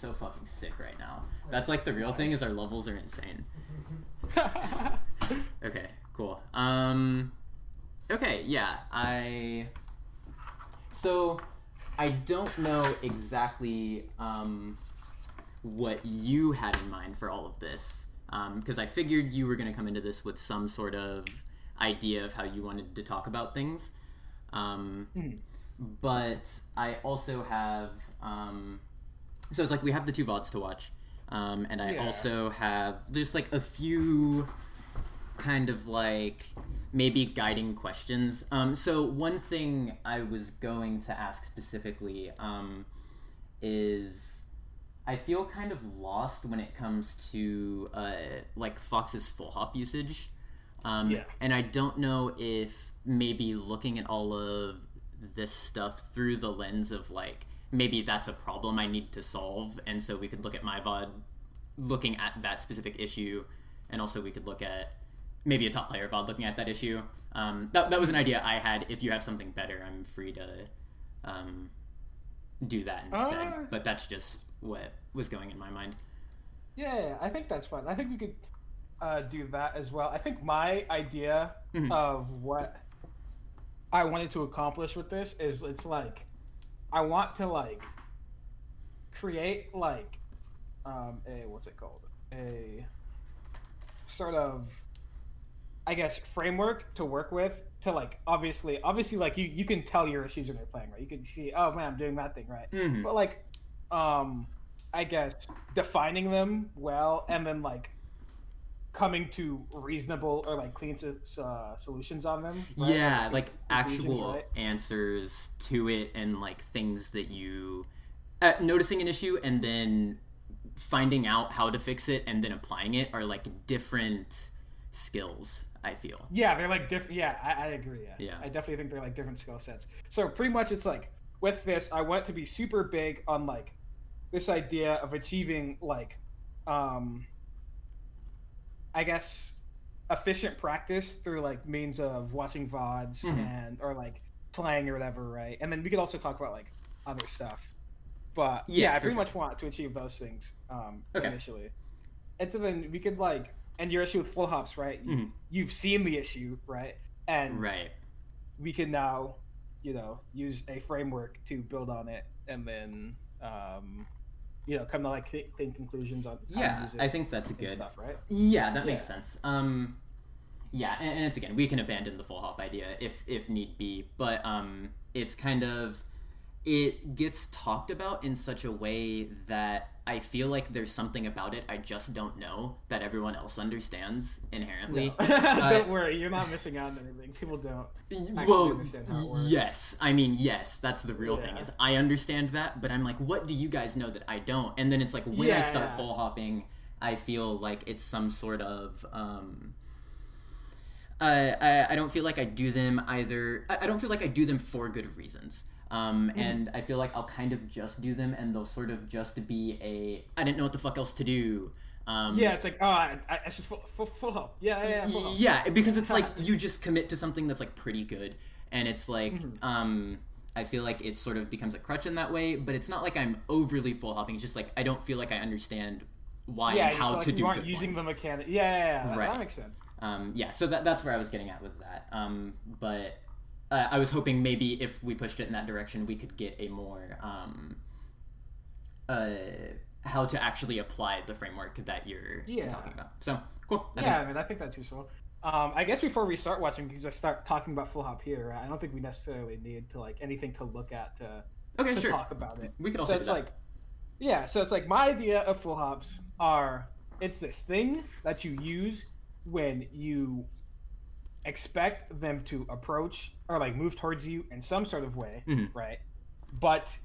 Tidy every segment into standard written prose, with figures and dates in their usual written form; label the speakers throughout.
Speaker 1: So fucking sick right now. That's like the real thing is our levels are insane. Okay, cool. Okay, yeah, So, I don't know exactly what you had in mind for all of this, because I figured you were going to come into this with some sort of idea of how you wanted to talk about things. But I also have... so it's like we have the 2 VODs to watch, and I also have just like a few kind of like maybe guiding questions. So one thing I was going to ask specifically is I feel kind of lost when it comes to like Fox's full hop usage. And I don't know if maybe looking at all of this stuff through the lens of like maybe that's a problem I need to solve, and so we could look at my VOD looking at that specific issue, and also we could look at maybe a top player VOD looking at that issue. That was an idea I had. If you have something better, I'm free to do that instead. But that's just what was going in my mind.
Speaker 2: Yeah, I think that's fun. I think we could do that as well. I think my idea of what I wanted to accomplish with this is it's like I want to like create like a what's it called? A sort of I guess framework to work with to like obviously like you can tell your issues when you're playing, right? You can see, oh man, I'm doing that thing right. But like I guess defining them well and then like coming to reasonable or like clean solutions on them, right?
Speaker 1: Yeah, like actual answers to it, and like things that you noticing an issue and then finding out how to fix it and then applying it are like different skills, I feel.
Speaker 2: Yeah, they're like different. Yeah, I agree. Yeah, I definitely think they're like different skill sets. So pretty much it's like with this I want it to be super big on like this idea of achieving like I guess efficient practice through like means of watching VODs and or like playing or whatever, right? And then we could also talk about like other stuff. But I pretty much want to achieve those things initially. And so then we could like and your issue with full hops, right? You've seen the issue, right? And we can now, use a framework to build on it and then come to like clean conclusions on how to use it.
Speaker 1: I think that's good
Speaker 2: stuff, right?
Speaker 1: Yeah, that makes sense. And it's again, we can abandon the full hop idea if need be, but it's kind of it gets talked about in such a way that I feel like there's something about it I just don't know that everyone else understands inherently.
Speaker 2: No. Don't worry, you're not missing out on anything. People don't understand how it works.
Speaker 1: Yes. I mean, yes, that's the real thing is I understand that, but I'm like, what do you guys know that I don't? And then it's like when I start full hopping, I feel like it's some sort of I don't feel like I do them either. I don't feel like I do them for good reasons. And I feel like I'll kind of just do them and they'll sort of just be I didn't know what the fuck else to do.
Speaker 2: It's like, I should full hop. Yeah, full hop.
Speaker 1: Yeah, because it's like you just commit to something that's like pretty good. And it's like, I feel like it sort of becomes a crutch in that way, but it's not like I'm overly full hopping. It's just like, I don't feel like I understand why and how to do good ones.
Speaker 2: You aren't using the mechanic. Yeah,
Speaker 1: right.
Speaker 2: That makes sense.
Speaker 1: So that's where I was getting at with that. But I was hoping maybe if we pushed it in that direction, we could get a more how to actually apply the framework that you're talking about. So cool.
Speaker 2: I think that's useful. I guess before we start watching, we can just start talking about full hop here. Right? I don't think we necessarily need to like anything to look at to talk about it.
Speaker 1: We could also do that.
Speaker 2: So it's like my idea of full hops it's this thing that you use when you expect them to approach or like move towards you in some sort of way, right? But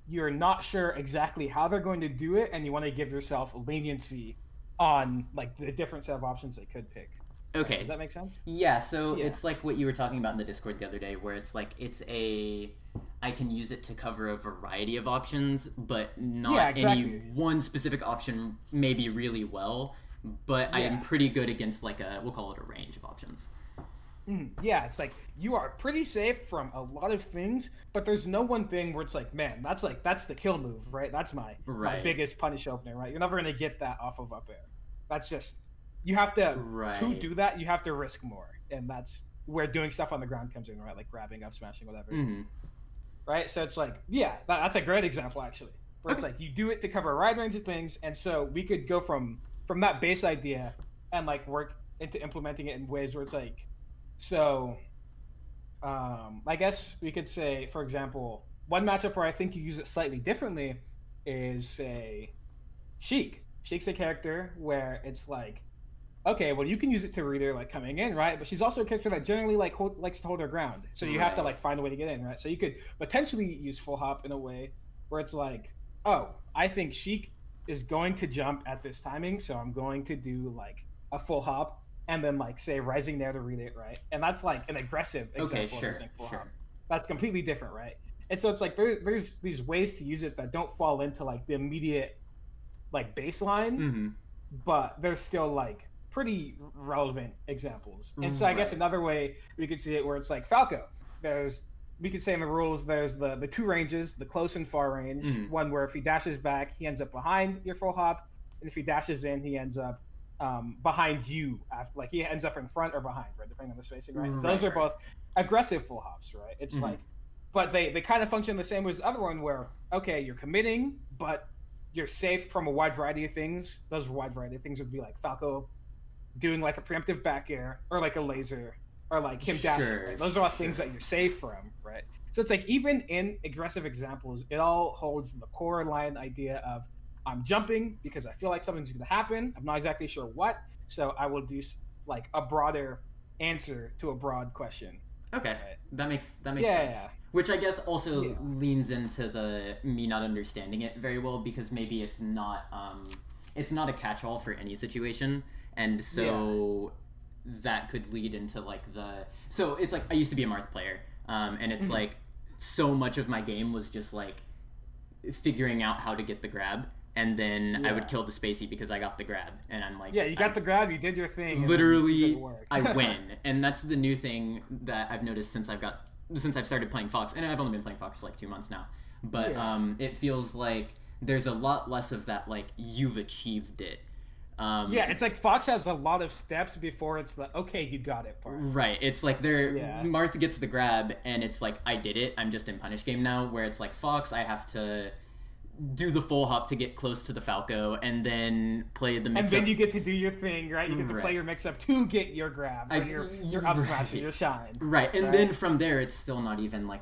Speaker 2: you're not sure exactly how they're going to do it, and you want to give yourself leniency on like the different set of options they could pick.
Speaker 1: Okay.
Speaker 2: Does that make sense?
Speaker 1: Yeah, so it's like what you were talking about in the Discord the other day, where it's like I can use it to cover a variety of options, but not any one specific option maybe really well, but I am pretty good against like we'll call it a range of options.
Speaker 2: Yeah, it's like you are pretty safe from a lot of things, but there's no one thing where it's like, man, that's the kill move, right? That's my biggest punish opener, right? You're never gonna get that off of up air. That's just you have to do that. You have to risk more, and that's where doing stuff on the ground comes in, right? Like grabbing up, smashing, whatever. Right? So it's like, yeah, that's a great example actually, where it's like you do it to cover a wide range of things, and so we could go from that base idea and like work into implementing it in ways where it's like. So, I guess we could say, for example, one matchup where I think you use it slightly differently is, say, Sheik. Sheik's a character where it's like, okay, well, you can use it to read her, like, coming in, right? But she's also a character that generally, like, likes to hold her ground. So you have to, like, find a way to get in, right? So you could potentially use Full Hop in a way where it's like, oh, I think Sheik is going to jump at this timing, so I'm going to do, like, a Full Hop and then like say rising there to read it, right? And that's like an aggressive example of using full hop. That's completely different, right? And so it's like there's these ways to use it that don't fall into like the immediate like baseline, but they're still like pretty relevant examples. And so I guess another way we could see it where it's like Falco. We could say in the rules there's the two ranges, the close and far range. One where if he dashes back, he ends up behind your full hop, and if he dashes in, he ends up behind you after, like he ends up in front or behind, right, depending on the spacing, right? Those are both aggressive full hops, right? It's like, but they kind of function the same as the other one where, okay, you're committing, but you're safe from a wide variety of things. Those wide variety of things would be like Falco doing like a preemptive back air or like a laser or like him dashing. Right? Those are all things that you're safe from, right? So it's like even in aggressive examples, it all holds the core line idea of I'm jumping because I feel like something's going to happen. I'm not exactly sure what, so I will do like a broader answer to a broad question.
Speaker 1: Okay, right? that makes sense. Yeah. Which I guess also leans into the me not understanding it very well because maybe it's not a catch-all for any situation, and so that could lead into like so it's like I used to be a Marth player, and it's like so much of my game was just like figuring out how to get the grab. And then I would kill the Spacey because I got the grab. And I'm like... Yeah,
Speaker 2: you got the grab, you did your thing.
Speaker 1: Literally, I win. And that's the new thing that I've noticed since I've started playing Fox. And I've only been playing Fox for like 2 months now. But it feels like there's a lot less of that, like, you've achieved it.
Speaker 2: It's like Fox has a lot of steps before it's the, okay, you got it part.
Speaker 1: Right. It's like Martha gets the grab, and it's like, I did it. I'm just in punish game now. Where it's like, Fox, I have to... do the full hop to get close to the Falco and then play the mix-up.
Speaker 2: And then you get to do your thing, right? You get to play your mix-up to get your grab, or your up smash, or your shine.
Speaker 1: Right, and then from there, it's still not even like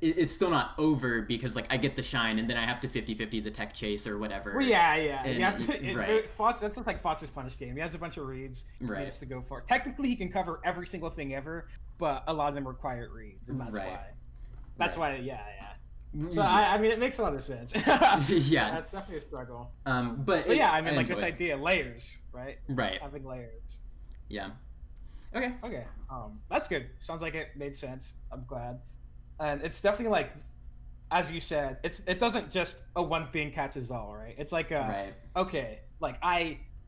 Speaker 1: it's still not over because like I get the shine and then I have to 50-50 the tech chase or whatever.
Speaker 2: Well, yeah. You have to, Fox, that's just like Fox's punish game. He has a bunch of reads he needs to go for. Technically, he can cover every single thing ever, but a lot of them require reads, and that's why. That's why, So I mean, it makes a lot of sense. That's definitely a struggle.
Speaker 1: But
Speaker 2: I mean, like this idea, layers, right?
Speaker 1: Right.
Speaker 2: Having layers.
Speaker 1: Yeah. Okay.
Speaker 2: That's good. Sounds like it made sense. I'm glad. And it's definitely like, as you said, it doesn't just a one thing catches all, right? It's like okay, like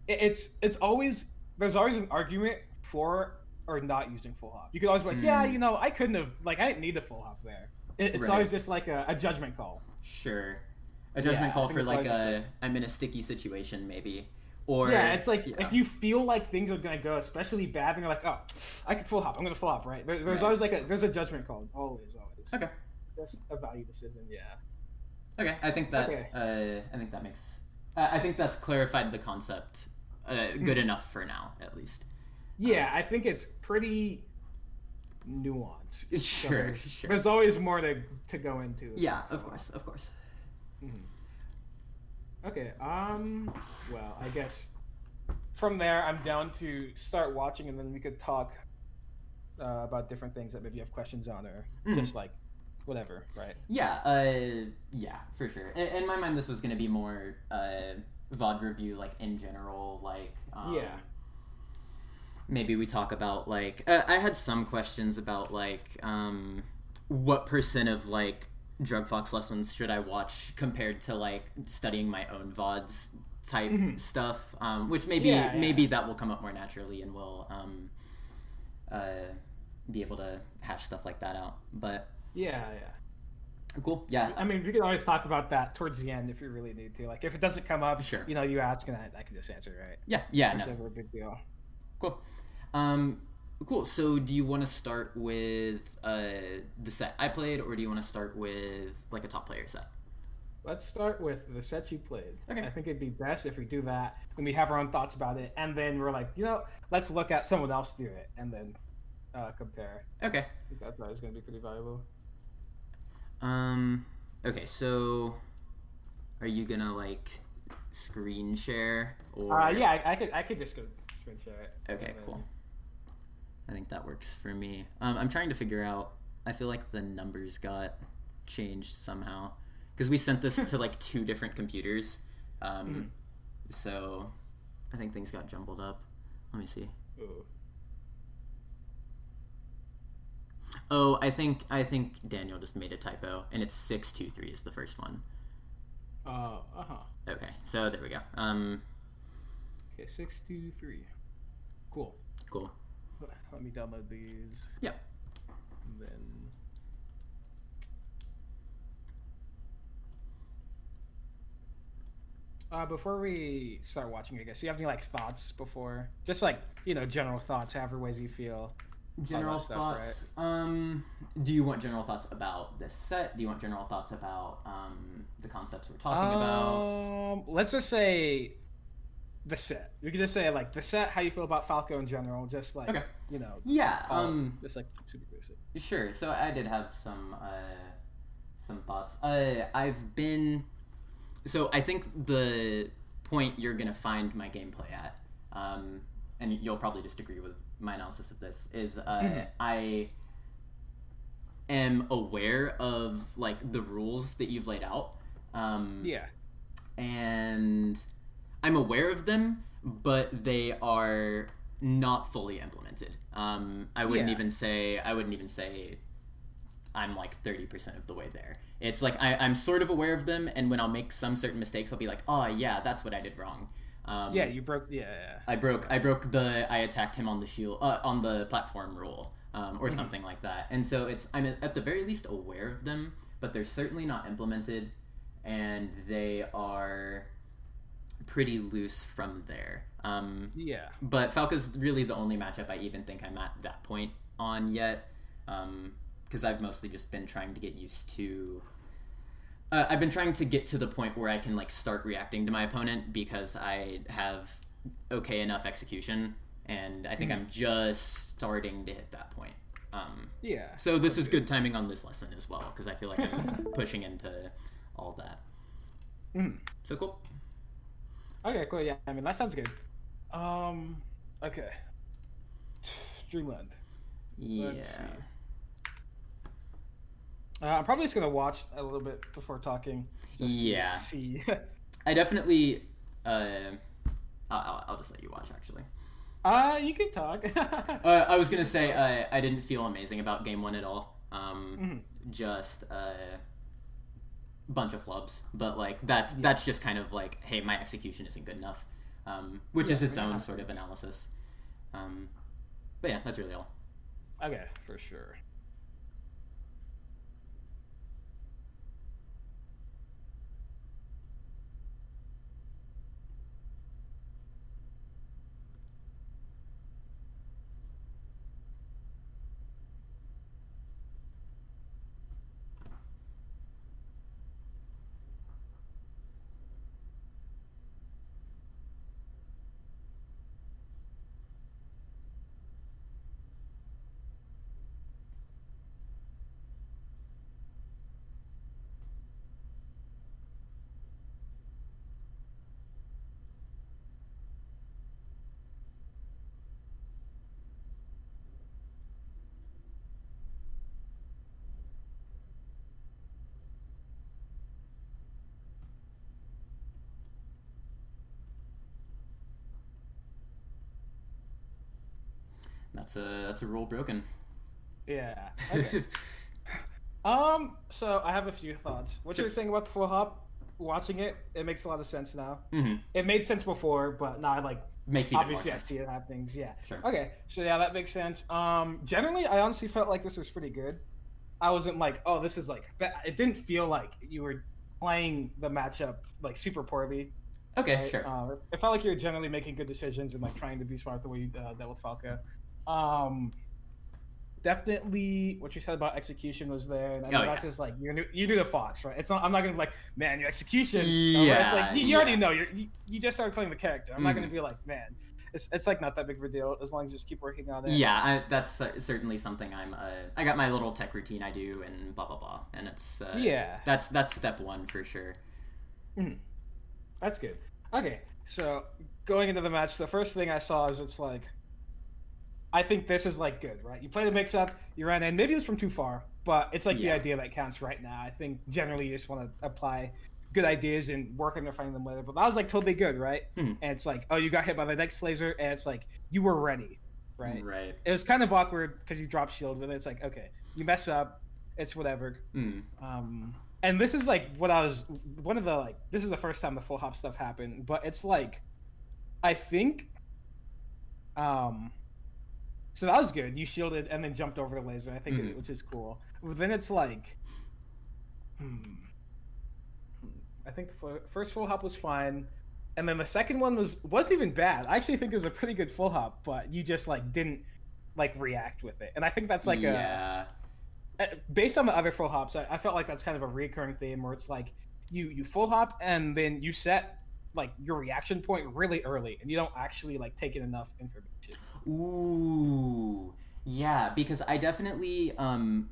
Speaker 2: it's always there's always an argument for or not using full hop. You could always be like, I couldn't have, like, I didn't need the full hop there. It's always just like a judgment call.
Speaker 1: Sure. A judgment call for like I'm in a sticky situation maybe. Or
Speaker 2: it's like if you feel like things are gonna go especially bad and you're like, oh, I could full hop, I'm gonna full hop, right? There's always like there's a judgment call. Always.
Speaker 1: Okay.
Speaker 2: That's a value decision,
Speaker 1: Okay. I think that makes I think that's clarified the concept good enough for now, at least.
Speaker 2: Yeah, I think it's pretty nuanced.
Speaker 1: Sure.
Speaker 2: There's always more to go into.
Speaker 1: Yeah, of course.
Speaker 2: Okay. Well, I guess from there, I'm down to start watching, and then we could talk about different things that maybe you have questions on, or just like whatever, right?
Speaker 1: Yeah. Yeah, for sure. In my mind, this was going to be more VOD review, like in general, like. Maybe we talk about like I had some questions about like what % of like Drug Fox lessons should I watch compared to like studying my own VODs type stuff, which maybe that will come up more naturally and we'll be able to hash stuff like that out. But
Speaker 2: yeah.
Speaker 1: Cool. Yeah.
Speaker 2: I mean, we can always talk about that towards the end if you really need to. Like, if it doesn't come up,
Speaker 1: sure.
Speaker 2: You ask and I can just answer, right?
Speaker 1: Yeah.
Speaker 2: It's
Speaker 1: No.
Speaker 2: never a big deal.
Speaker 1: Cool. Cool. So, do you want to start with the set I played, or do you want to start with like a top player set?
Speaker 2: Let's start with the set you played.
Speaker 1: Okay.
Speaker 2: I think it'd be best if we do that and we have our own thoughts about it, and then we're like, let's look at someone else do it and then compare.
Speaker 1: Okay.
Speaker 2: I think that's going to be pretty valuable.
Speaker 1: Okay. So, are you gonna like screen share or?
Speaker 2: Yeah, I could just go screen share it.
Speaker 1: Okay. Cool. I think that works for me. I'm trying to figure out. I feel like the numbers got changed somehow because we sent this to like 2 different computers. So I think things got jumbled up. Let me see.
Speaker 2: Ooh.
Speaker 1: Oh, I think Daniel just made a typo, and it's 623 is the first one. Okay, so there we go.
Speaker 2: Okay, 623. Cool. Let me download these.
Speaker 1: Yeah.
Speaker 2: And then. Before we start watching, I guess, do you have any like thoughts before? Just like general thoughts, however ways you feel.
Speaker 1: General thoughts. Right? Do you want general thoughts about this set? Do you want general thoughts about the concepts we're talking about?
Speaker 2: Let's just say the set. We could just say like the set. How you feel about Falco in general? Just like
Speaker 1: okay.
Speaker 2: Yeah. Just like super basic.
Speaker 1: Sure. So I did have some thoughts. So I think the point you're gonna find my gameplay at, and you'll probably just agree with my analysis of this, is I am aware of like the rules that you've laid out. And I'm aware of them, but they are not fully implemented. I wouldn't even say I'm like 30% of the way there. It's like I'm sort of aware of them, and when I'll make some certain mistakes, I'll be like, oh yeah, that's what I did wrong.
Speaker 2: You broke. Yeah.
Speaker 1: I broke the I attacked him on the shield on the platform rule, or something like that. And so I'm at the very least aware of them, but they're certainly not implemented, and they are pretty loose from there. But Falco's really the only matchup I even think I'm at that point on yet. Because I've mostly just been trying to get used to. I've been trying to get to the point where I can like start reacting to my opponent because I have okay enough execution, and I think I'm just starting to hit that point. So this is good timing on this lesson as well because I feel like I'm pushing into all that. So cool.
Speaker 2: Okay, cool. Yeah, I mean that sounds good. Okay. Dreamland.
Speaker 1: Yeah.
Speaker 2: Let's see. I'm probably just gonna watch a little bit before talking.
Speaker 1: Yeah.
Speaker 2: See.
Speaker 1: I definitely. I'll just let you watch actually.
Speaker 2: You can talk.
Speaker 1: I was gonna say I didn't feel amazing about game 1 at all. Just a bunch of flubs, but like that's just kind of like, hey, my execution isn't good enough, which is its own sort of analysis. But yeah, that's really all.
Speaker 2: Okay, for sure.
Speaker 1: That's a rule broken.
Speaker 2: Yeah. Okay. So I have a few thoughts. What you were saying about the full hop? watching it, it makes a lot of sense now.
Speaker 1: Mm-hmm.
Speaker 2: It made sense before, but now I
Speaker 1: makes even
Speaker 2: obviously
Speaker 1: more
Speaker 2: I
Speaker 1: sense.
Speaker 2: see it happening. Yeah.
Speaker 1: Sure.
Speaker 2: Okay. So yeah, that makes sense. Generally, I honestly felt like this was pretty good. I wasn't like, oh, this is like. It didn't feel like you were playing the matchup like super poorly.
Speaker 1: Okay,
Speaker 2: Right?
Speaker 1: sure.
Speaker 2: It felt like you were generally making good decisions and like trying to be smart the way you dealt with Falco. Um, Definitely what you said about execution was there, and I mean that's just like you do the Fox, right? It's not. I'm not gonna be like, man, your execution.
Speaker 1: Yeah,
Speaker 2: it's like you already know you just started playing the character. I'm not gonna be like, man, it's like not that big of a deal as long as you just keep working on it.
Speaker 1: Yeah, that's certainly something I got my little tech routine I do and blah blah blah, and it's that's step one for sure.
Speaker 2: Mm-hmm. That's good. Okay, so going into the match, the first thing I saw is it's like, I think this is like good, right? You play the mix-up, you ran in. Maybe it was from too far, but it's like the idea that counts right now. I think generally you just want to apply good ideas and work on refining them later. But that was like totally good, right? And it's like, oh, you got hit by the next laser, and it's like you were ready, right?
Speaker 1: Right.
Speaker 2: It was kind of awkward because you dropped shield, but it's like, okay, you mess up, it's whatever. And this is like what I was one of the like. This is the first time the full hop stuff happened, but it's like, I think, so that was good. You shielded and then jumped over the laser. I think, which is cool. But then it's like, I think first full hop was fine, and then the second one wasn't even bad. I actually think it was a pretty good full hop, but you just like didn't like react with it. And I think that's like based on the other full hops, I felt like that's kind of a recurring theme where it's like you full hop and then you set like your reaction point really early, and you don't actually like take in enough information.
Speaker 1: Ooh, yeah, because I definitely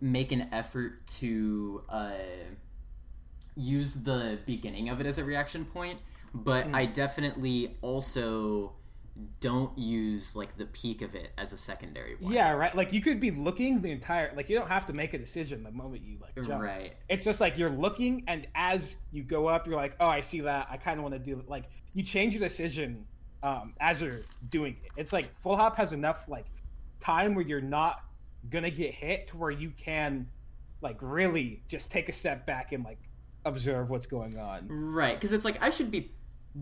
Speaker 1: make an effort to use the beginning of it as a reaction point, but I definitely also don't use like the peak of it as a secondary one.
Speaker 2: Yeah, right. Like you could be looking the entire, like you don't have to make a decision the moment you like jump.
Speaker 1: Right.
Speaker 2: It's just like you're looking, and as you go up, you're like, oh, I see that. I kind of want to do it. Like you change your decision as you're doing it. It's like full hop has enough like time where you're not gonna get hit to where you can like really just take a step back and like observe what's going on.
Speaker 1: Right, because it's like I should be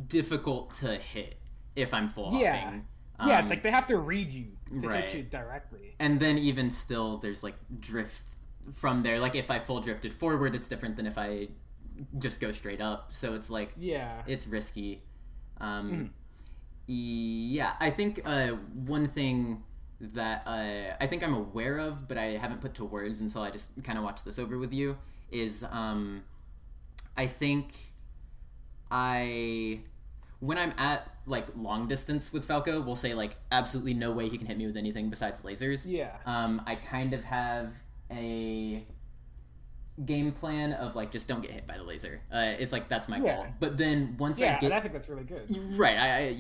Speaker 1: difficult to hit if I'm full hopping.
Speaker 2: Yeah, it's like they have to read you to
Speaker 1: right.
Speaker 2: hit you directly.
Speaker 1: And then even still, there's like drift from there. Like if I full drifted forward, it's different than if I just go straight up. So it's like, it's risky. Yeah, I think one thing that I think I'm aware of, but I haven't put to words until I just kind of watched this over with you, is I think when I'm at like long distance with Falco, we'll say like absolutely no way he can hit me with anything besides lasers.
Speaker 2: Yeah.
Speaker 1: I kind of have a game plan of like just don't get hit by the laser. It's like that's my goal. But then once I get,
Speaker 2: and I think that's really good.
Speaker 1: Right.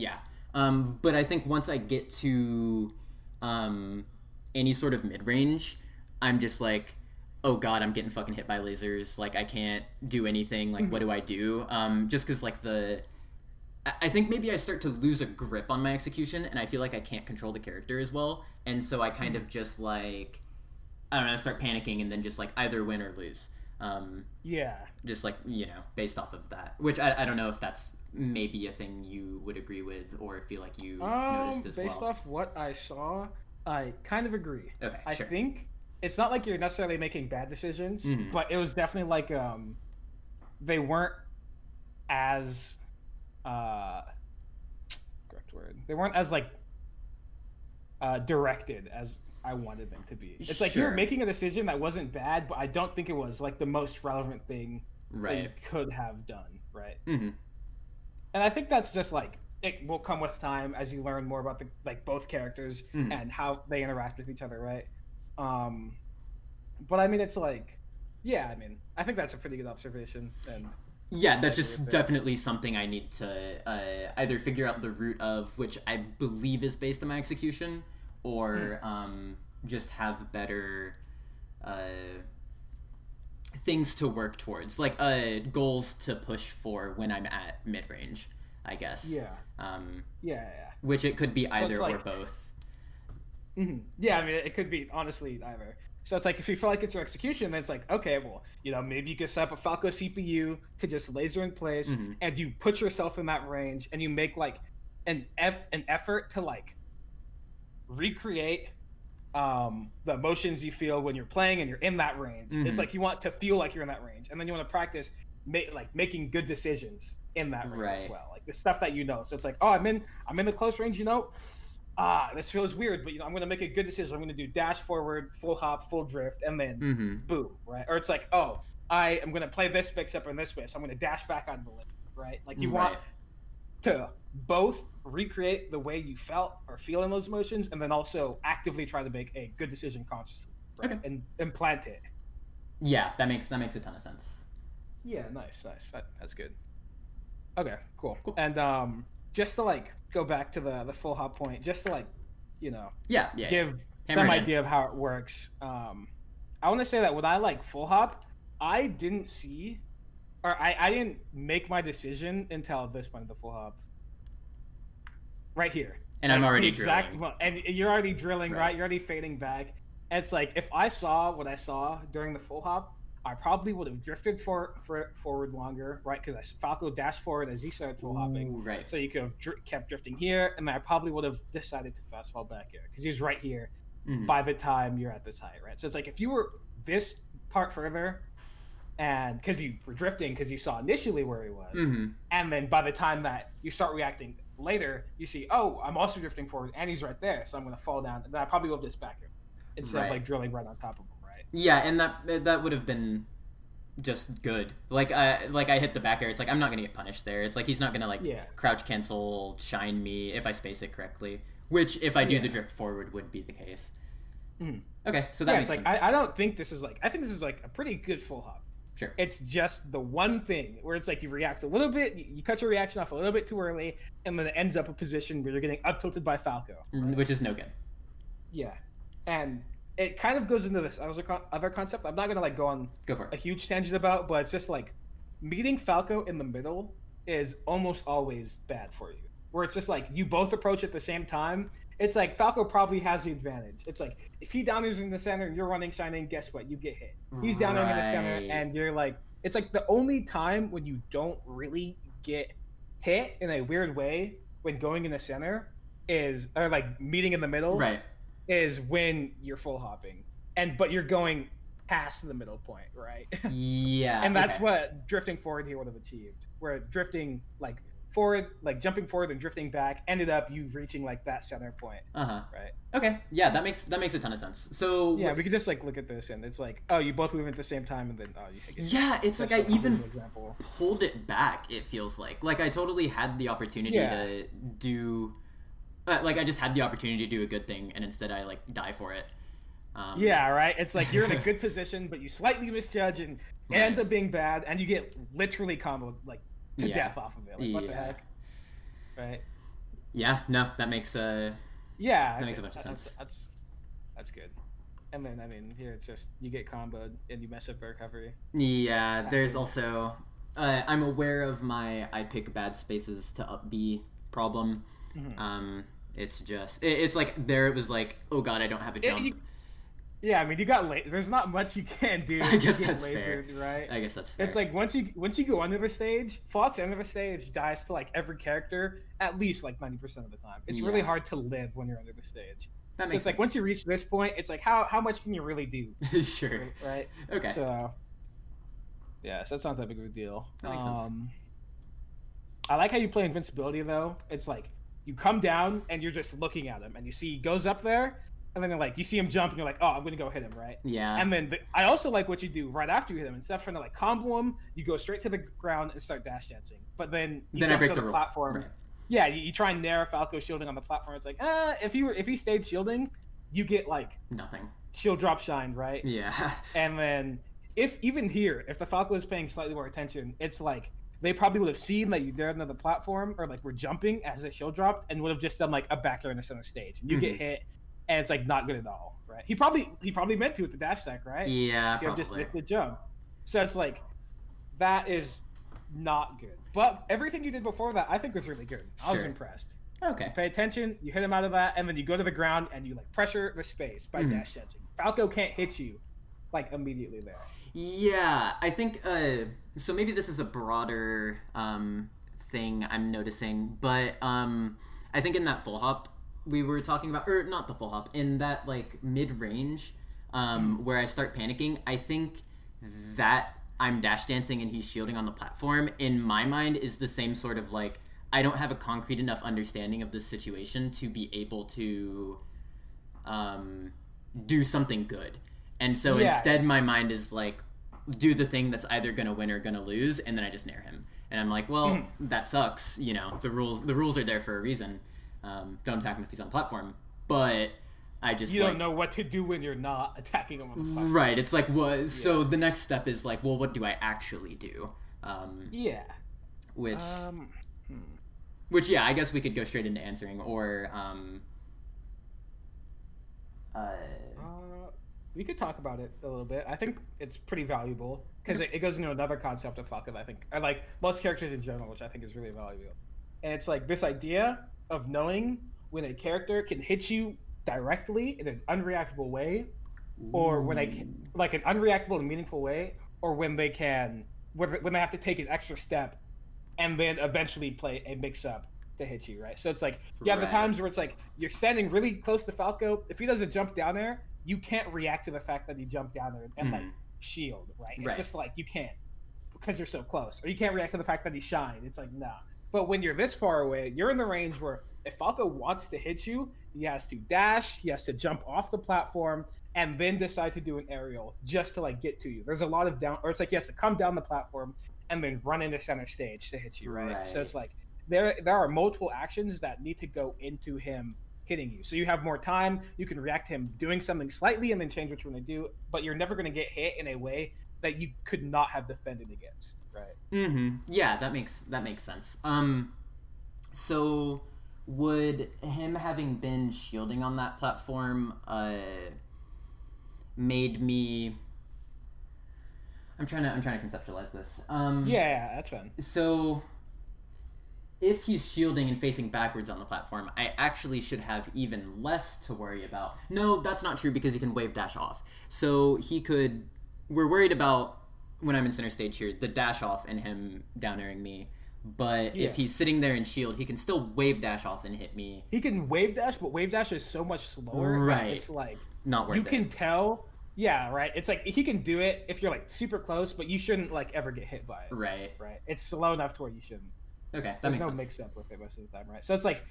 Speaker 1: But I think once I get to any sort of mid range, I'm just like, oh god, I'm getting fucking hit by lasers. Like I can't do anything. Like what do I do? Just because like I think maybe I start to lose a grip on my execution, and I feel like I can't control the character as well, and so I kind of just like, I don't know, start panicking and then just like either win or lose. Just like, based off of that, which I don't know if that's maybe a thing you would agree with or feel like you noticed as well.
Speaker 2: Based off what I saw, I kind of agree.
Speaker 1: Okay,
Speaker 2: I
Speaker 1: sure.
Speaker 2: think it's not like you're necessarily making bad decisions, but it was definitely like they weren't as correct word. They weren't as like directed as I wanted them to be. It's like you were making a decision that wasn't bad, but I don't think it was like the most relevant thing that you could have done, right? And I think that's just like it will come with time as you learn more about the like both characters and how they interact with each other, right? But I mean, it's like, I think that's a pretty good observation. And
Speaker 1: yeah, that's just definitely something I need to either figure out the root of, which I believe is based on my execution, or just have better things to work towards, like goals to push for when I'm at mid range, I guess. Which it could be either or both.
Speaker 2: Yeah, I mean, it could be honestly either. So it's like if you feel like it's your execution, then it's like, okay, well, maybe you can set up a Falco CPU to just laser in place, and you put yourself in that range, and you make like an effort to like recreate the emotions you feel when you're playing and you're in that range. It's like you want to feel like you're in that range, and then you want to practice making good decisions in that range as well, like the stuff that So it's like, oh, I'm in the close range, this feels weird, but I'm going to make a good decision. I'm going to do dash forward, full hop, full drift, and then boom, right? Or it's like, oh, I am going to play this mix up and this way, so I'm going to dash back on the limit, right? Like you want to both recreate the way you felt or feel in those emotions, and then also actively try to make a good decision consciously, right? And implant it.
Speaker 1: Yeah, that makes a ton of sense.
Speaker 2: Yeah, nice. That's good. Okay, cool. And just to like go back to the full hop point, just to like, give some idea of how it works. I want to say that when I like full hop, I didn't see, or I didn't make my decision until this point of the full hop. Right here.
Speaker 1: And I'm already drilling.
Speaker 2: And you're already drilling, right? You're already fading back. And it's like, if I saw what I saw during the full hop, I probably would have drifted forward longer, right? Because Falco dashed forward as you started full hopping.
Speaker 1: Right.
Speaker 2: So you could have kept drifting here, and I probably would have decided to fast fall back here because he's right here by the time you're at this height, right? So it's like if you were this part further, and because you were drifting because you saw initially where he was, and then by the time that you start reacting later, you see, oh, I'm also drifting forward, and he's right there, so I'm going to fall down, and then I probably will have this back here instead of like drilling right on top of him.
Speaker 1: Yeah, and that would have been just good. Like I hit the back air. It's like I'm not gonna get punished there. It's like he's not gonna crouch cancel shine me if I space it correctly. Which if I do the drift forward would be the case. Okay, so that makes sense.
Speaker 2: I don't think this is like. I think this is like a pretty good full hop.
Speaker 1: Sure.
Speaker 2: It's just the one thing where it's like you react a little bit, you cut your reaction off a little bit too early, and then it ends up a position where you're getting up tilted by Falco, right?
Speaker 1: Which is no good.
Speaker 2: Yeah, and it kind of goes into this other concept. I'm not gonna like go on a huge tangent about, but it's just like meeting Falco in the middle is almost always bad for you. Where it's just like you both approach at the same time. It's like Falco probably has the advantage. It's like if he downers in the center and you're running shining, guess what? You get hit. He's downering in the center and you're like, it's like the only time when you don't really get hit in a weird way when going in the center or like meeting in the middle.
Speaker 1: Right.
Speaker 2: Is when you're full hopping, but you're going past the middle point, right?
Speaker 1: Yeah.
Speaker 2: And that's what drifting forward here would have achieved. Where drifting like forward, like jumping forward and drifting back, ended up you reaching like that center point. Right.
Speaker 1: Okay. Yeah, that makes a ton of sense. So
Speaker 2: yeah, we could just like look at this and it's like, oh, you both move at the same time and then you take it.
Speaker 1: Yeah, it's like I even pulled it back. It feels like I totally had the opportunity to do. Like I just had the opportunity to do a good thing, and instead I like die for it.
Speaker 2: Yeah, right. It's like you're in a good position, but you slightly misjudge, and it ends up being bad, and you get literally comboed like to death off of it. Like what the heck, right?
Speaker 1: Yeah. No, that makes that makes a bunch of sense.
Speaker 2: That's good. And then I mean here it's just you get comboed and you mess up the recovery.
Speaker 1: Yeah. There's also I'm aware of my I pick bad spaces to up B problem. It's just it's like there it was like, oh god, I don't have a jump.
Speaker 2: I mean you got late. There's not much you can do.
Speaker 1: I guess that's fair,
Speaker 2: right?
Speaker 1: I guess that's fair.
Speaker 2: It's like once you go under the stage, Fox under the stage dies to like every character at least like 90% of the time. It's really hard to live when you're under the stage.
Speaker 1: That makes
Speaker 2: sense. Like once you reach this point, it's like how much can you really do?
Speaker 1: Sure.
Speaker 2: Right.
Speaker 1: Okay.
Speaker 2: So yeah, so that's not that big of a deal.
Speaker 1: That makes sense.
Speaker 2: I like how you play invincibility though. It's like you come down and you're just looking at him and you see he goes up there and then like you see him jump and you're like, oh, I'm gonna go hit him, right?
Speaker 1: Yeah.
Speaker 2: And then I also like what you do right after you hit him. Instead of trying to like combo him, you go straight to the ground and start dash dancing. But then you jump to the platform. Right. Yeah, you try and nair Falco shielding on the platform. It's like, if he stayed shielding, you get like
Speaker 1: nothing.
Speaker 2: Shield drop shine, right?
Speaker 1: Yeah.
Speaker 2: And then if the Falco is paying slightly more attention, it's like they probably would have seen that you dared another platform or like were jumping as the shield dropped and would have just done like a back air in the center stage. And you get hit and it's like not good at all, right? He probably meant to with the dash attack, right?
Speaker 1: Yeah,
Speaker 2: probably. Just missed the jump. So it's like that is not good. But everything you did before that I think was really good. I was impressed.
Speaker 1: Okay.
Speaker 2: You pay attention, you hit him out of that, and then you go to the ground and you like pressure the space by dash dancing. Falco can't hit you like immediately there.
Speaker 1: Yeah, I think so maybe this is a broader thing I'm noticing, but I think in that full hop we were talking about, or not the full hop, in that like mid-range where I start panicking, I think that I'm dash dancing and he's shielding on the platform, in my mind, is the same sort of like, I don't have a concrete enough understanding of this situation to be able to do something good. And so instead my mind is like, do the thing that's either gonna win or gonna lose, and then I just nair him. And I'm like, well, that sucks. You know, the rules are there for a reason. Don't attack him if he's on the platform. But I just
Speaker 2: don't know what to do when you're not attacking him on the platform.
Speaker 1: Right. It's like, what? So the next step is like, well, what do I actually do? Which yeah, I guess we could go straight into answering, or
Speaker 2: we could talk about it a little bit. I think it's pretty valuable because it goes into another concept of Falco that I think I like most characters in general, which I think is really valuable. And it's like this idea of knowing when a character can hit you directly in an unreactable way, or when they can, like an unreactable and meaningful way, or when they have to take an extra step and then eventually play a mix-up to hit you, right? So it's like you have the times where it's like you're standing really close to Falco. If he doesn't jump down there, you can't react to the fact that he jumped down there and like shield, right? It's just like you can't because you're so close. Or you can't react to the fact that he shined. It's like, nah. But when you're this far away, you're in the range where if Falco wants to hit you, he has to dash, he has to jump off the platform, and then decide to do an aerial just to like get to you. There's a lot of or it's like he has to come down the platform and then run into center stage to hit you, right? So it's like there are multiple actions that need to go into him hitting you. So you have more time, you can react to him doing something slightly and then change what you want to do, but you're never going to get hit in a way that you could not have defended against, right?
Speaker 1: Yeah, that makes sense. So would him having been shielding on that platform made me, I'm trying to conceptualize this.
Speaker 2: Yeah, that's fun.
Speaker 1: So if he's shielding and facing backwards on the platform, I actually should have even less to worry about. No, that's not true because he can wave dash off. So he could, we're worried about, when I'm in center stage here, the dash off and him down airing me. But if he's sitting there in shield, he can still wave dash off and hit me.
Speaker 2: He can wave dash, but wave dash is so much slower.
Speaker 1: Right.
Speaker 2: It's like,
Speaker 1: not worth it.
Speaker 2: You can tell. Yeah, right. It's like he can do it if you're like super close, but you shouldn't like ever get hit by it.
Speaker 1: Right.
Speaker 2: It's slow enough to where you shouldn't.
Speaker 1: Okay,
Speaker 2: There's no mix up with it most of the time, right? So it's like,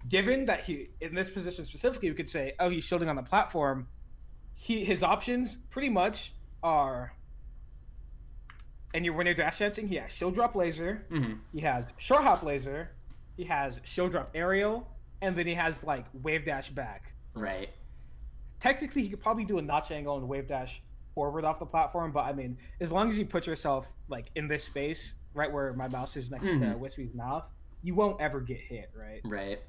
Speaker 2: given that he, in this position specifically, we could say, oh, he's shielding on the platform. His options pretty much are, and when you're dash dancing, he has shield drop laser, he has short hop laser, he has shield drop aerial, and then he has like wave dash back.
Speaker 1: Right.
Speaker 2: Technically, he could probably do a notch angle and wave dash forward off the platform, but I mean, as long as you put yourself like in this space, right where my mouse is next to Wispy's mouth, you won't ever get hit, right?
Speaker 1: Right.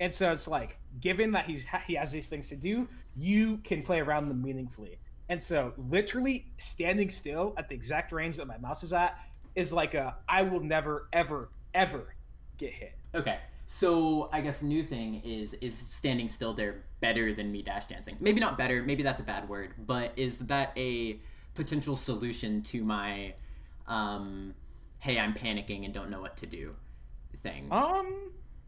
Speaker 2: And so it's like, given that he has these things to do, you can play around them meaningfully. And so literally standing still at the exact range that my mouse is at is like I will never, ever, ever get hit.
Speaker 1: Okay. So I guess new thing is standing still there better than me dash dancing? Maybe not better, maybe that's a bad word, but is that a potential solution to my hey, I'm panicking and don't know what to do thing?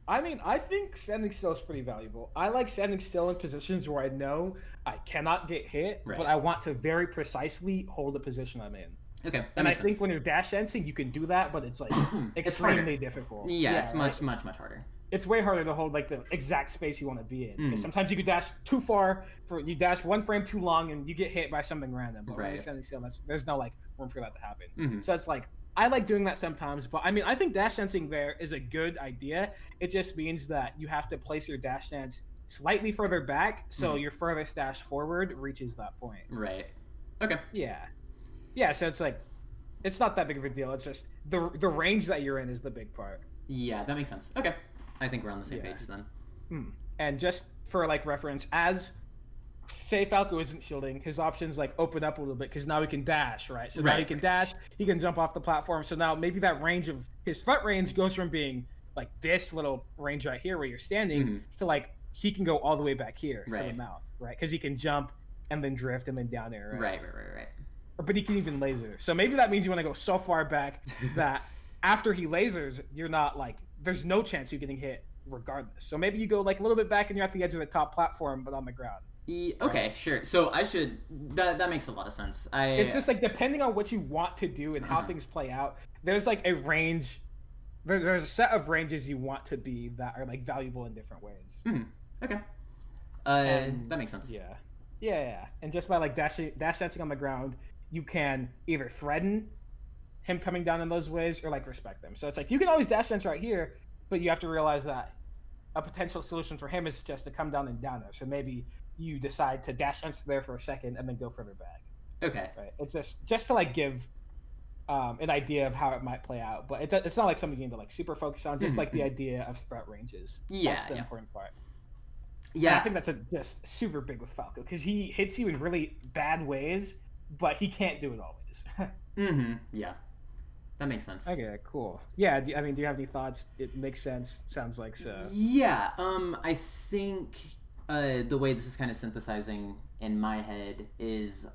Speaker 2: I mean, I think standing still is pretty valuable. I like standing still in positions where I know I cannot get hit, but I want to very precisely hold the position I'm in.
Speaker 1: Okay,
Speaker 2: and I think when you're dash dancing, you can do that, but it's like extremely difficult.
Speaker 1: Yeah, it's much harder.
Speaker 2: It's way harder to hold like the exact space you want to be in. Because sometimes you could dash too far, you dash one frame too long, and you get hit by something random. But when you're standing still, there's no like room for that to happen. So it's like, I like doing that sometimes, but I mean, I think dash dancing there is a good idea. It just means that you have to place your dash dance slightly further back, so your furthest dash forward reaches that point.
Speaker 1: Right. Okay.
Speaker 2: Yeah, so it's like, it's not that big of a deal. It's just the range that you're in is the big part.
Speaker 1: Yeah, that makes sense. Okay. I think we're on the same page then.
Speaker 2: And just for like reference, as say Falco isn't shielding, his options like open up a little bit because now he can dash, right? So now he can dash, he can jump off the platform. So now maybe that range of his front range goes from being like this little range right here where you're standing to like he can go all the way back here to the mouth, right? Because he can jump and then drift and then down there, right?
Speaker 1: Right.
Speaker 2: But he can even laser. So maybe that means you want to go so far back that after he lasers, you're not like there's no chance you're getting hit regardless. So maybe you go like a little bit back and you're at the edge of the top platform, but on the ground.
Speaker 1: Okay, sure. So I should. That makes a lot of sense.
Speaker 2: It's just like depending on what you want to do and how things play out. There's like a range. There's a set of ranges you want to be that are like valuable in different ways.
Speaker 1: Okay. That makes sense.
Speaker 2: Yeah. And just by like dash dancing on the ground, you can either threaten him coming down in those ways or like respect them. So it's like you can always dash dance right here, but you have to realize that a potential solution for him is just to come down and down there. So maybe you decide to dash dance there for a second and then go further back.
Speaker 1: Okay.
Speaker 2: Right. It's just to like give an idea of how it might play out, but it's not like something you need to like super focus on. Just like the idea of threat ranges. That's the important part. Yeah, and I think that's just super big with Falco because he hits you in really bad ways, but he can't do it always.
Speaker 1: Yeah, that makes sense.
Speaker 2: Okay, cool. Yeah, do you have any thoughts? It makes sense. Sounds like so.
Speaker 1: Yeah. I think the way this is kind of synthesizing in my head is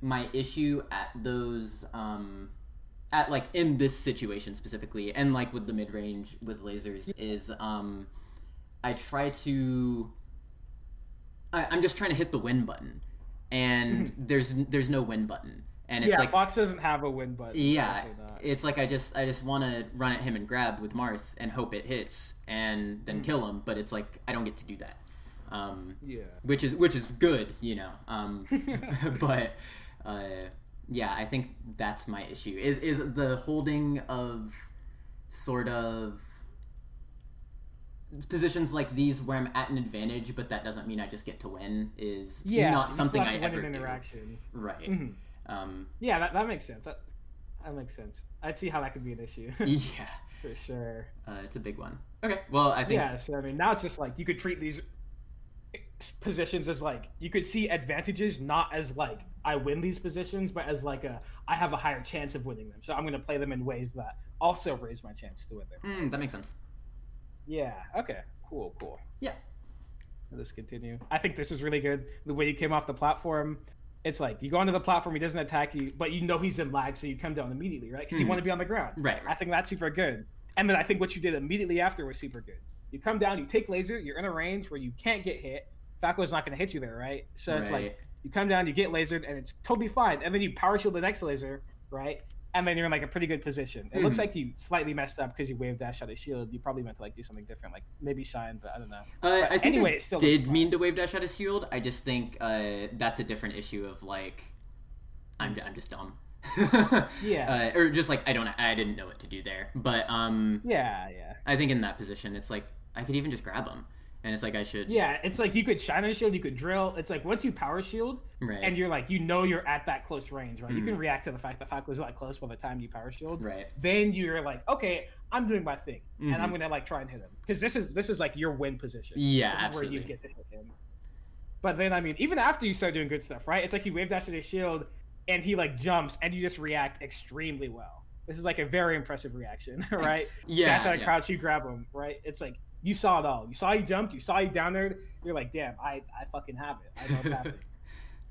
Speaker 1: my issue at those at like in this situation specifically and like with the mid-range with lasers is I try to I'm just trying to hit the win button and there's no win button and it's like
Speaker 2: Fox doesn't have a win button.
Speaker 1: Yeah, it's like I just want to run at him and grab with Marth and hope it hits and then kill him, but it's like I don't get to do that. Which is good, you know. But yeah, I think that's my issue. Is the holding of sort of positions like these where I'm at an advantage, but that doesn't mean I just get to win. Is not something I ever do.
Speaker 2: Interaction.
Speaker 1: Right.
Speaker 2: Yeah, that makes sense. That makes sense. I'd see how that could be an issue.
Speaker 1: Yeah,
Speaker 2: for sure.
Speaker 1: It's a big one. Okay, well, I think.
Speaker 2: Yeah, so I mean, now it's just like you could treat these positions as like you could see advantages not as like I win these positions, but as like I have a higher chance of winning them. So I'm going to play them in ways that also raise my chance to win them.
Speaker 1: That makes sense.
Speaker 2: Yeah. Okay. Cool.
Speaker 1: Yeah.
Speaker 2: Let's continue. I think this is really good. The way you came off the platform, it's like you go onto the platform, he doesn't attack you, but you know he's in lag, so you come down immediately, right? Because you want to be on the ground.
Speaker 1: Right.
Speaker 2: I think that's super good. And then I think what you did immediately after was super good. You come down, you take laser, you're in a range where you can't get hit. Falco's not going to hit you there, right? So it's like you come down, you get lasered, and it's totally fine. And then you power shield the next laser, right? And then you're in like a pretty good position. It looks like you slightly messed up because you wave dash out a shield. You probably meant to like do something different, like maybe shine, but I don't know.
Speaker 1: I think anyway, it still did mean to wave dash out a shield. I just think that's a different issue of like I'm just dumb.
Speaker 2: Yeah.
Speaker 1: Or just like I didn't know what to do there. But
Speaker 2: yeah.
Speaker 1: I think in that position, it's like I could even just grab him. And it's like I should.
Speaker 2: Yeah, it's like you could shine on a shield, you could drill. It's like once you power shield, and you're like you're at that close range, right? You can react to the fact that Falco was that close by the time you power shield.
Speaker 1: Right.
Speaker 2: Then you're like, okay, I'm doing my thing, and I'm gonna like try and hit him because this is like your win position.
Speaker 1: Yeah,
Speaker 2: this is
Speaker 1: absolutely.
Speaker 2: where you get to hit him. But then I mean, even after you start doing good stuff, right? It's like you wave dash to his shield, and he like jumps, and you just react extremely well. This is like a very impressive reaction, right?
Speaker 1: Yeah.
Speaker 2: Dash out of crouch, you grab him, right? It's like. You saw it all. You saw he jumped. You saw he down there. You're like, damn, I fucking have it. I know what's happening.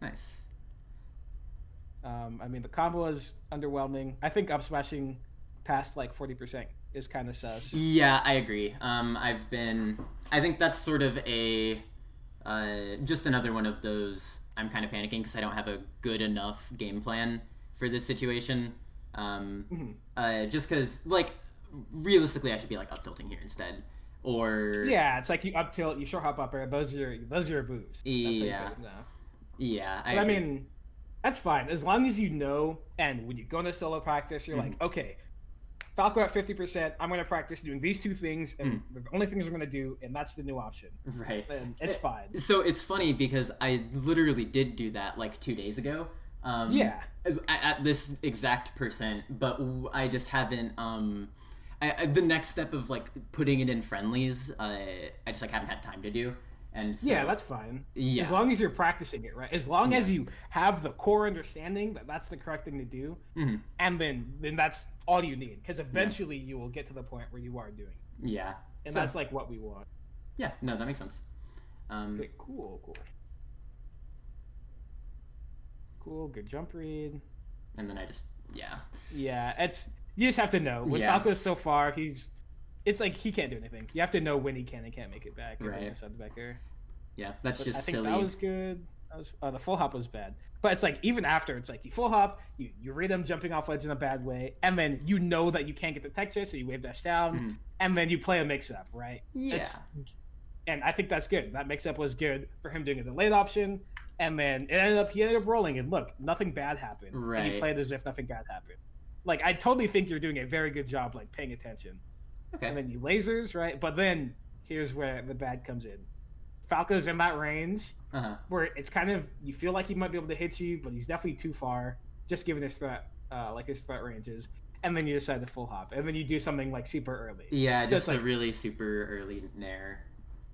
Speaker 1: Nice.
Speaker 2: I mean, the combo is underwhelming. I think up smashing past like 40% is kind of sus.
Speaker 1: Yeah, I agree. I think that's sort of just another one of those. I'm kind of panicking because I don't have a good enough game plan for this situation. Just because, like, realistically, I should be like up tilting here instead. Or
Speaker 2: it's like you up tilt, you short hop up air. Those are your moves.
Speaker 1: Yeah.
Speaker 2: I mean, that's fine as long as you know. And when you go into solo practice, you're like, okay, Falco at 50%. I'm going to practice doing these two things, and the only things I'm going to do, and that's the new option.
Speaker 1: Right.
Speaker 2: And it's fine.
Speaker 1: So it's funny because I literally did do that like 2 days ago. At this exact percent, but I just haven't. The next step of like putting it in friendlies, I just like haven't had time to do, And so,
Speaker 2: yeah, that's fine.
Speaker 1: Yeah.
Speaker 2: As long as you're practicing it, right? As long as you have the core understanding that that's the correct thing to do, and then that's all you need. Because eventually you will get to the point where you are doing it.
Speaker 1: Yeah.
Speaker 2: And that's like what we want.
Speaker 1: Yeah, no, that makes sense.
Speaker 2: Okay, cool. Cool, good jump read.
Speaker 1: And then I just,
Speaker 2: Yeah, you just have to know. When Falco's so far, it's like he can't do anything. You have to know when he can and can't make it back.
Speaker 1: Right.
Speaker 2: Inside the back air.
Speaker 1: Yeah, that's just
Speaker 2: silly.
Speaker 1: I think
Speaker 2: that was good. The full hop was bad. But it's like, even after, it's like you full hop, you read him jumping off ledge in a bad way, and then you know that you can't get the tech chase, so you wave dash down, and then you play a mix-up, right?
Speaker 1: Yeah.
Speaker 2: And I think that's good. That mix-up was good for him doing a delayed option, and then he ended up rolling, and look, nothing bad happened.
Speaker 1: Right.
Speaker 2: And he played as if nothing bad happened. Like, I totally think you're doing a very good job, like, paying attention.
Speaker 1: Okay.
Speaker 2: And then you lasers, right? But then, here's where the bad comes in. Falco's in that range where it's kind of, you feel like he might be able to hit you, but he's definitely too far, just given his threat, his threat ranges. And then you decide to full hop, and then you do something like super early.
Speaker 1: Yeah, so just a really super early nair.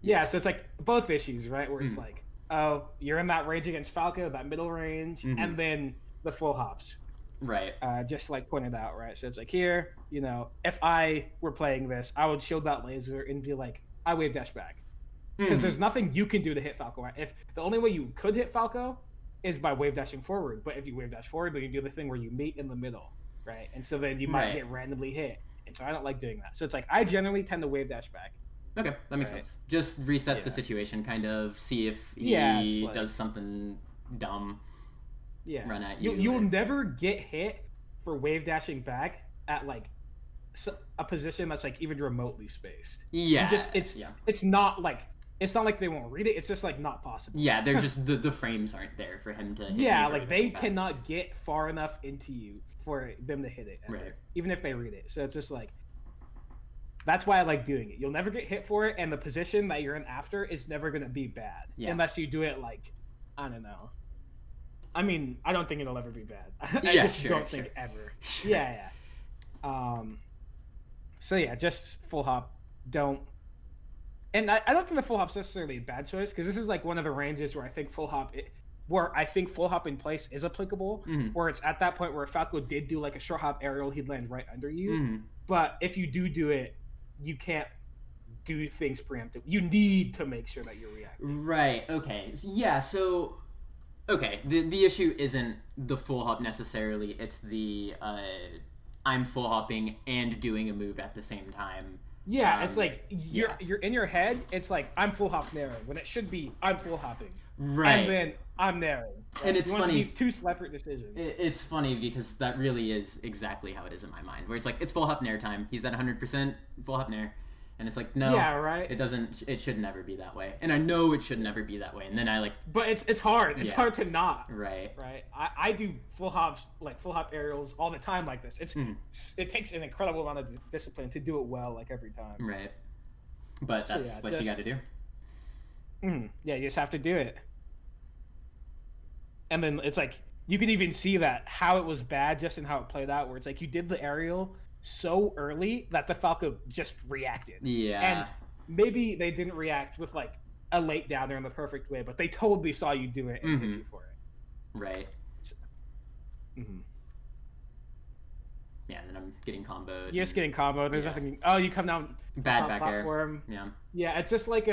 Speaker 2: Yeah, so it's like both issues, right? Where it's like, oh, you're in that range against Falco, that middle range, and then the full hops.
Speaker 1: Right.
Speaker 2: Just like pointed out, right? So it's like, here, if I were playing this, I would shield that laser and be like, I wave dash back. Because there's nothing you can do to hit Falco, right? If the only way you could hit Falco is by wave dashing forward, but if you wave dash forward, then you do the thing where you meet in the middle, right? And so then you might get randomly hit. And so I don't like doing that. So it's like, I generally tend to wave dash back.
Speaker 1: Okay, that makes sense. Just reset the situation, kind of see if he does something dumb.
Speaker 2: Yeah.
Speaker 1: Run at you.
Speaker 2: You'll never get hit for wave dashing back at like a position that's like even remotely spaced.
Speaker 1: Yeah.
Speaker 2: It's not like they won't read it. It's just like not possible.
Speaker 1: Yeah, there's just the frames aren't there for him to hit.
Speaker 2: Yeah, like they cannot get far enough into you for them to hit it.
Speaker 1: Right.
Speaker 2: Even if they read it. So it's just like, that's why I like doing it. You'll never get hit for it, and the position that you're in after is never going to be bad. Yeah. Unless you do it like, I don't know. I mean, I don't think it'll ever be bad. I just don't think ever. Sure. Yeah. So yeah, just full hop. Don't. And I don't think the full hop's necessarily a bad choice, because this is like one of the ranges where I think full hop in place is applicable, where it's at that point where if Falco did do like a short hop aerial, he'd land right under you. But if you do it, you can't do things preemptive. You need to make sure that you're reacting.
Speaker 1: Right. Okay. Yeah. So, okay. The issue isn't the full hop necessarily. It's the I'm full hopping and doing a move at the same time.
Speaker 2: Yeah, it's like you're in your head. It's like I'm full hop narrowing when it should be I'm full hopping.
Speaker 1: Right.
Speaker 2: And then I'm narrowing. Right?
Speaker 1: And it's funny.
Speaker 2: Two separate decisions.
Speaker 1: It's funny because that really is exactly how it is in my mind. Where it's like it's full hop nair time. He's at 100% full hop nair, and it's like no.
Speaker 2: Yeah. Right.
Speaker 1: It doesn't. It should never be that way. And I know it should never be that way. And then I like.
Speaker 2: But it's hard. It's hard to not.
Speaker 1: Right.
Speaker 2: Right. I do full hop aerials all the time like this. It takes an incredible amount of discipline to do it well like every time.
Speaker 1: Right. But that's what you got to do.
Speaker 2: Yeah, you just have to do it. And then it's like you can even see that how it was bad just in how it played out, where it's like you did the aerial so early that the Falco just reacted.
Speaker 1: Yeah.
Speaker 2: And maybe they didn't react with like a late downer in the perfect way, but they totally saw you do it and hit you for it.
Speaker 1: Right. So, yeah, and then I'm getting comboed.
Speaker 2: You're just getting comboed. There's nothing. Oh, you come down.
Speaker 1: Bad back air.
Speaker 2: Platform.
Speaker 1: Yeah.
Speaker 2: Yeah, it's just like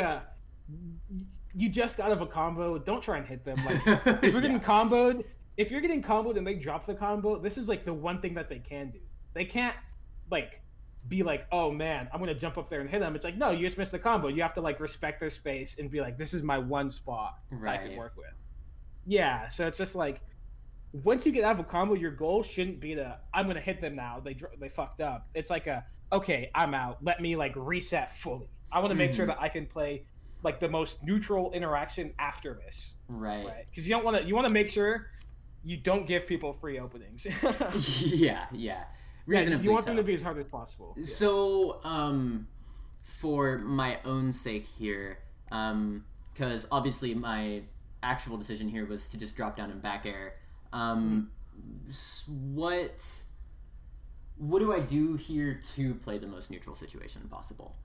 Speaker 2: you just got out of a combo. Don't try and hit them. Like if you're getting comboed, and they drop the combo, this is like the one thing that they can do. They can't like be like, oh man, I'm gonna jump up there and hit them. It's like, no, you just missed the combo. You have to like respect their space and be like, this is my one spot that I can work with. Yeah, so it's just like once you get out of a combo, your goal shouldn't be I'm gonna hit them now. They fucked up. It's like okay, I'm out. Let me like reset fully. I want to make sure that I can play like the most neutral interaction after this. Right. Because you want to make sure you don't give people free openings.
Speaker 1: Yeah. Reasonably
Speaker 2: you want them to be as hard as possible. Yeah.
Speaker 1: So, for my own sake here, because obviously my actual decision here was to just drop down in back air. What do I do here to play the most neutral situation possible?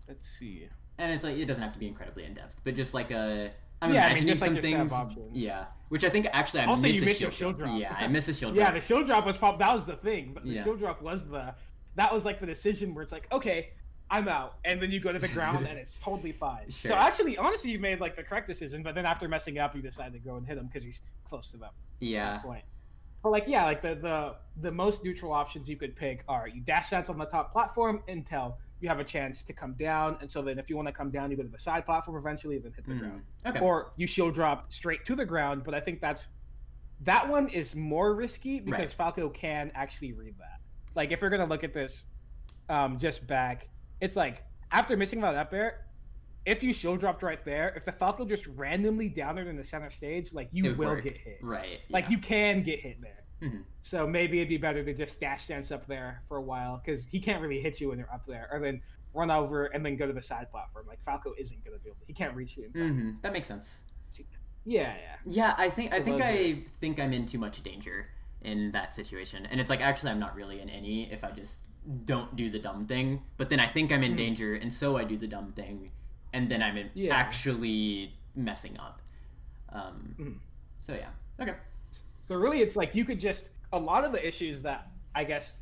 Speaker 2: Let's see.
Speaker 1: And it's like, it doesn't have to be incredibly in depth, but just like I'm
Speaker 2: Yeah, I mean,
Speaker 1: imagining
Speaker 2: just
Speaker 1: some
Speaker 2: like your
Speaker 1: things.
Speaker 2: sub options.
Speaker 1: Yeah, which I think actually I
Speaker 2: Also,
Speaker 1: miss
Speaker 2: you
Speaker 1: a
Speaker 2: missed
Speaker 1: shield,
Speaker 2: your shield drop.
Speaker 1: Yeah, I miss a shield
Speaker 2: Yeah,
Speaker 1: drop.
Speaker 2: the shield drop was that was the thing. But the
Speaker 1: Yeah.
Speaker 2: shield drop was that was like the decision where it's like, okay, I'm out, and then you go to the ground and it's totally fine.
Speaker 1: Sure.
Speaker 2: So actually, honestly, you made like the correct decision, but then after messing up, you decided to go and hit him because he's close to them.
Speaker 1: Yeah.
Speaker 2: Point. But like, yeah, like the most neutral options you could pick are you dash dance on the top platform until you have a chance to come down, and so then if you want to come down, you go to the side platform eventually, then hit the ground.
Speaker 1: Okay.
Speaker 2: Or you shield drop straight to the ground, but I think that one is more risky because Falco can actually read that. Like if you're gonna look at this, just back, it's like after missing that up air, if you shield dropped right there, if the Falco just randomly downered in the center stage, like you will get hit.
Speaker 1: Right.
Speaker 2: Like you can get hit there.
Speaker 1: Mm-hmm.
Speaker 2: So maybe it'd be better to just dash dance up there for a while because he can't really hit you when you're up there, or then run over and then go to the side platform. Like Falco isn't gonna be able to. He can't reach you.
Speaker 1: That makes sense.
Speaker 2: Yeah.
Speaker 1: Yeah, I think I'm in too much danger in that situation, and it's like actually I'm not really in any if I just don't do the dumb thing. But then I think I'm in danger, and so I do the dumb thing, and then I'm actually messing up. So yeah, okay.
Speaker 2: So really, it's like you could just a lot of the issues that I guess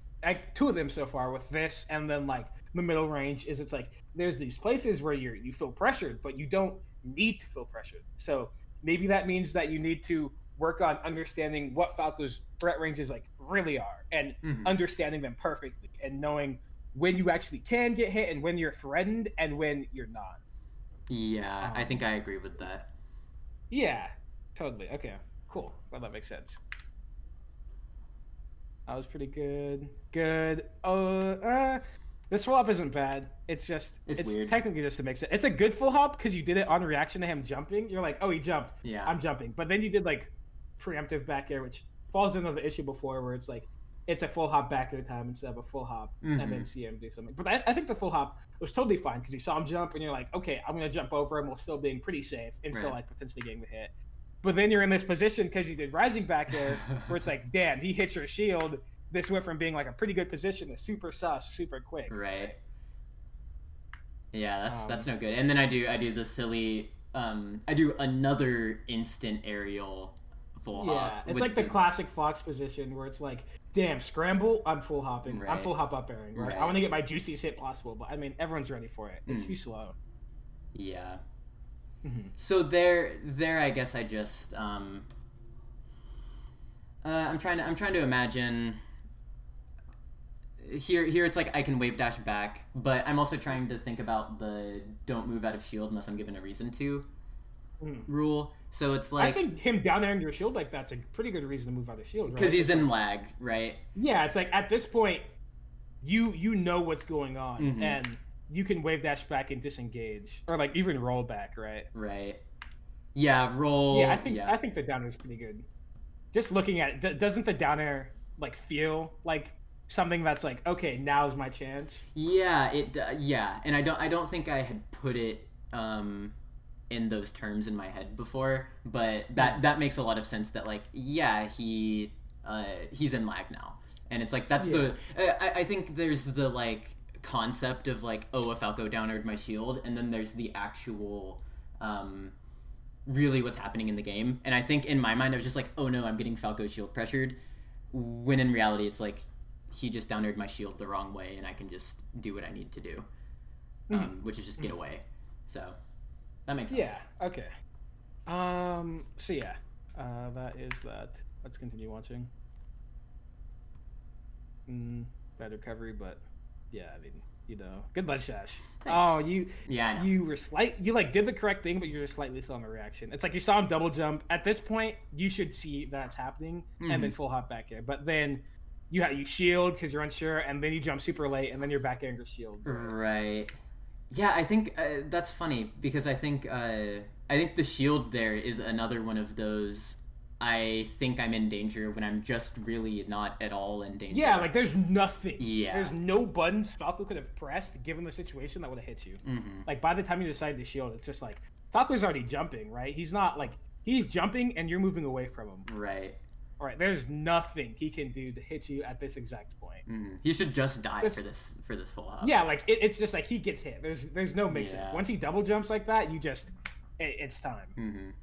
Speaker 2: two of them so far with this, and then like the middle range is it's like there's these places where you feel pressured, but you don't need to feel pressured. So maybe that means that you need to work on understanding what Falco's threat ranges like really are, and understanding them perfectly, and knowing when you actually can get hit and when you're threatened and when you're not.
Speaker 1: Yeah, I think I agree with that.
Speaker 2: Yeah, totally. Okay, cool. Well, that makes sense. That was pretty good. Good. This full hop isn't bad. It's just it's
Speaker 1: weird.
Speaker 2: Technically just to make sense. It's a good full hop because you did it on reaction to him jumping. You're like, oh, he jumped.
Speaker 1: Yeah.
Speaker 2: I'm jumping. But then you did like preemptive back air, which falls into the issue before where it's like it's a full hop back air time instead of a full hop, and then see him do something. But I think the full hop was totally fine because you saw him jump and you're like, okay, I'm gonna jump over him while still being pretty safe and still like potentially getting the hit. But then you're in this position because you did rising back air where it's like, damn, he hit your shield. This went from being like a pretty good position to super sus, super quick.
Speaker 1: Right. Yeah, that's no good. And then I do the silly I do another instant aerial full hop.
Speaker 2: Yeah, it's like the classic Fox position where it's like, damn, scramble, I'm full hopping. Right. I'm full hop up airing. Right? I want to get my juiciest hit possible, but I mean, everyone's ready for it. It's too slow.
Speaker 1: Yeah. So there I guess I just I'm trying to imagine here it's like I can wave dash back, but I'm also trying to think about the don't move out of shield unless I'm given a reason to rule. So it's like
Speaker 2: I think him down there in your shield like that's a pretty good reason to move out of shield, right?
Speaker 1: Because he's in lag, right?
Speaker 2: Yeah, it's like at this point you know what's going on and you can wave dash back and disengage, or like even roll back, right?
Speaker 1: Right. Yeah, roll.
Speaker 2: Yeah, I think the down air is pretty good. Just looking at it, doesn't the down air like feel like something that's like, okay, now's my chance?
Speaker 1: Yeah, and I don't think I had put it in those terms in my head before, but that makes a lot of sense. That like, yeah, he's in lag now, and it's like that's I think there's the like concept of like, oh, a Falco downered my shield, and then there's the actual really what's happening in the game. And I think in my mind I was just like, oh no, I'm getting Falco shield pressured, when in reality it's like he just downered my shield the wrong way and I can just do what I need to do, which is just get away. So that makes sense.
Speaker 2: Yeah, okay. So yeah, that is that. Let's continue watching. Bad recovery, but yeah, I mean, you know, good ledge dash. Oh, you were you like did the correct thing, but you're just slightly slow on the reaction. It's like you saw him double jump. At this point, you should see that's happening, and then full hop back here. But then you shield because you're unsure, and then you jump super late, and then you're back air shield.
Speaker 1: Right. Yeah, I think that's funny because I think the shield there is another one of those. I think I'm in danger when I'm just really not at all in danger.
Speaker 2: Yeah, like there's nothing.
Speaker 1: Yeah.
Speaker 2: There's no buttons Falco could have pressed given the situation that would have hit you. Like by the time you decide to shield, it's just like Falco's already jumping, right? He's not like he's jumping and you're moving away from him.
Speaker 1: Right.
Speaker 2: All right, there's nothing he can do to hit you at this exact point.
Speaker 1: He should just die for this full hop.
Speaker 2: Yeah, like it's just like he gets hit. There's no mixing. Once he double jumps like that, you just it's time.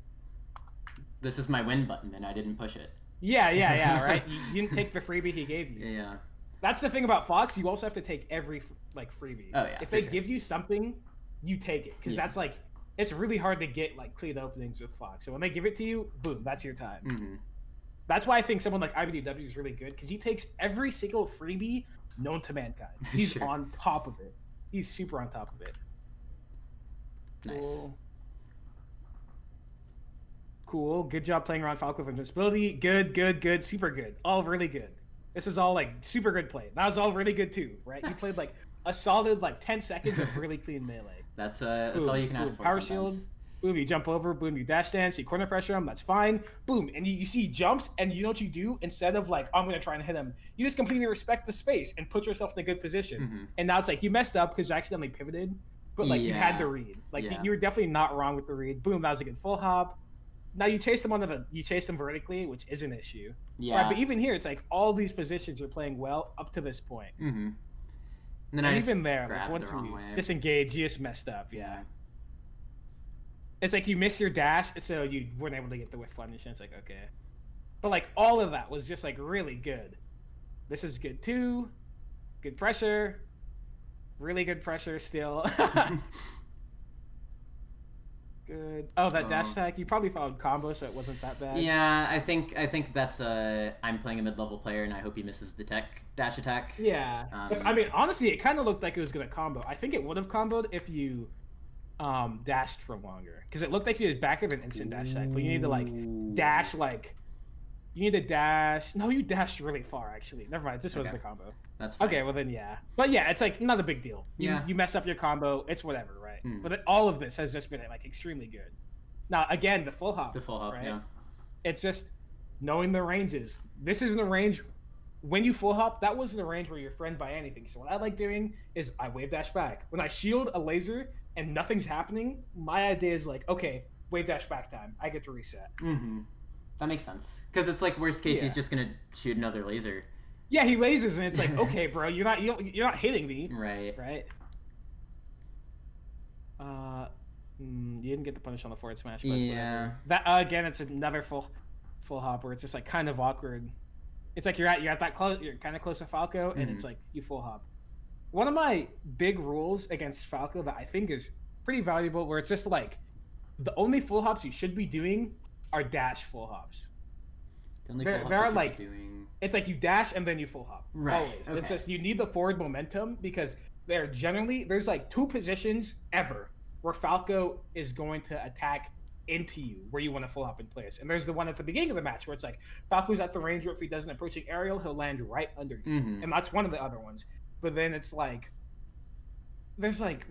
Speaker 1: This is my win button, and I didn't push it.
Speaker 2: Yeah, right. You didn't take the freebie he gave you.
Speaker 1: Yeah.
Speaker 2: That's the thing about Fox. You also have to take every like freebie.
Speaker 1: Oh yeah.
Speaker 2: If they give you something, you take it because that's like it's really hard to get like clean openings with Fox. So when they give it to you, boom, that's your time. That's why I think someone like IBDW is really good because he takes every single freebie known to mankind. He's on top of it. He's super on top of it.
Speaker 1: Nice.
Speaker 2: Cool. Good job playing around Falco with invincibility. Good. Super good. All really good. This is all like super good play. That was all really good too, right? You played like a solid like 10 seconds of really clean melee.
Speaker 1: That's all you can ask for.
Speaker 2: Power
Speaker 1: sometimes.
Speaker 2: shield. Boom, you jump over. Boom, you dash dance. You corner pressure him. That's fine. Boom, and you see he jumps, and you know what you do? Instead of like, I'm going to try and hit him, you just completely respect the space and put yourself in a good position. And now it's like you messed up because you accidentally pivoted, but like you had the read. Like you were definitely not wrong with the read. Boom, that was a good full hop. Now you chased him vertically, which is an issue.
Speaker 1: Yeah.
Speaker 2: Right, but even here, it's like all these positions are playing well up to this point.
Speaker 1: And then I
Speaker 2: even there, like, once
Speaker 1: the
Speaker 2: you disengage, you just messed up. Yeah. It's like you missed your dash, so you weren't able to get the whiff punish, and it's like, okay. But, like, all of that was just, like, really good. This is good, too. Good pressure. Really good pressure still. Good. Oh, that dash attack. You probably followed combo, so it wasn't that bad.
Speaker 1: Yeah, I think that's I'm playing a mid-level player, and I hope he misses the dash attack.
Speaker 2: Yeah. I mean, honestly, it kind of looked like it was going to combo. I think it would have comboed if you... dashed for longer because it looked like you did back of an instant dash attack, but you need to like dash you need to dash. No, you dashed really far actually. Never mind. This was the combo.
Speaker 1: That's fine.
Speaker 2: Okay. Well then, yeah. But yeah, it's like not a big deal. You mess up your combo, it's whatever, right? But all of this has just been like extremely good. Now again, the full hop. Right?
Speaker 1: Yeah.
Speaker 2: It's just knowing the ranges. This isn't a range. When you full hop, that wasn't a range where you're friend by anything. So what I like doing is I wave dash back. When I shield a laser and nothing's happening, my idea is like, okay, wave dash back time. I get to reset.
Speaker 1: That makes sense. Because it's like worst case, he's just gonna shoot another laser.
Speaker 2: Yeah, he lasers, and it's like, okay, bro, you're not hitting me.
Speaker 1: Right.
Speaker 2: You didn't get the punish on the forward smash. But
Speaker 1: yeah.
Speaker 2: That again, it's another full hop where it's just like kind of awkward. It's like you're at that close. You're kind of close to Falco, and it's like you full hop. One of my big rules against Falco that I think is pretty valuable, where it's just like the only full hops you should be doing are dash full hops.
Speaker 1: The only full hops you should be doing.
Speaker 2: It's like you dash and then you full hop.
Speaker 1: Right.
Speaker 2: Always.
Speaker 1: Okay.
Speaker 2: It's just you need the forward momentum because there's like two positions ever where Falco is going to attack into you where you want to full hop in place. And there's the one at the beginning of the match where it's like Falco's at the range where if he does an approaching aerial, he'll land right under you. And that's one of the other ones. But then it's like there's like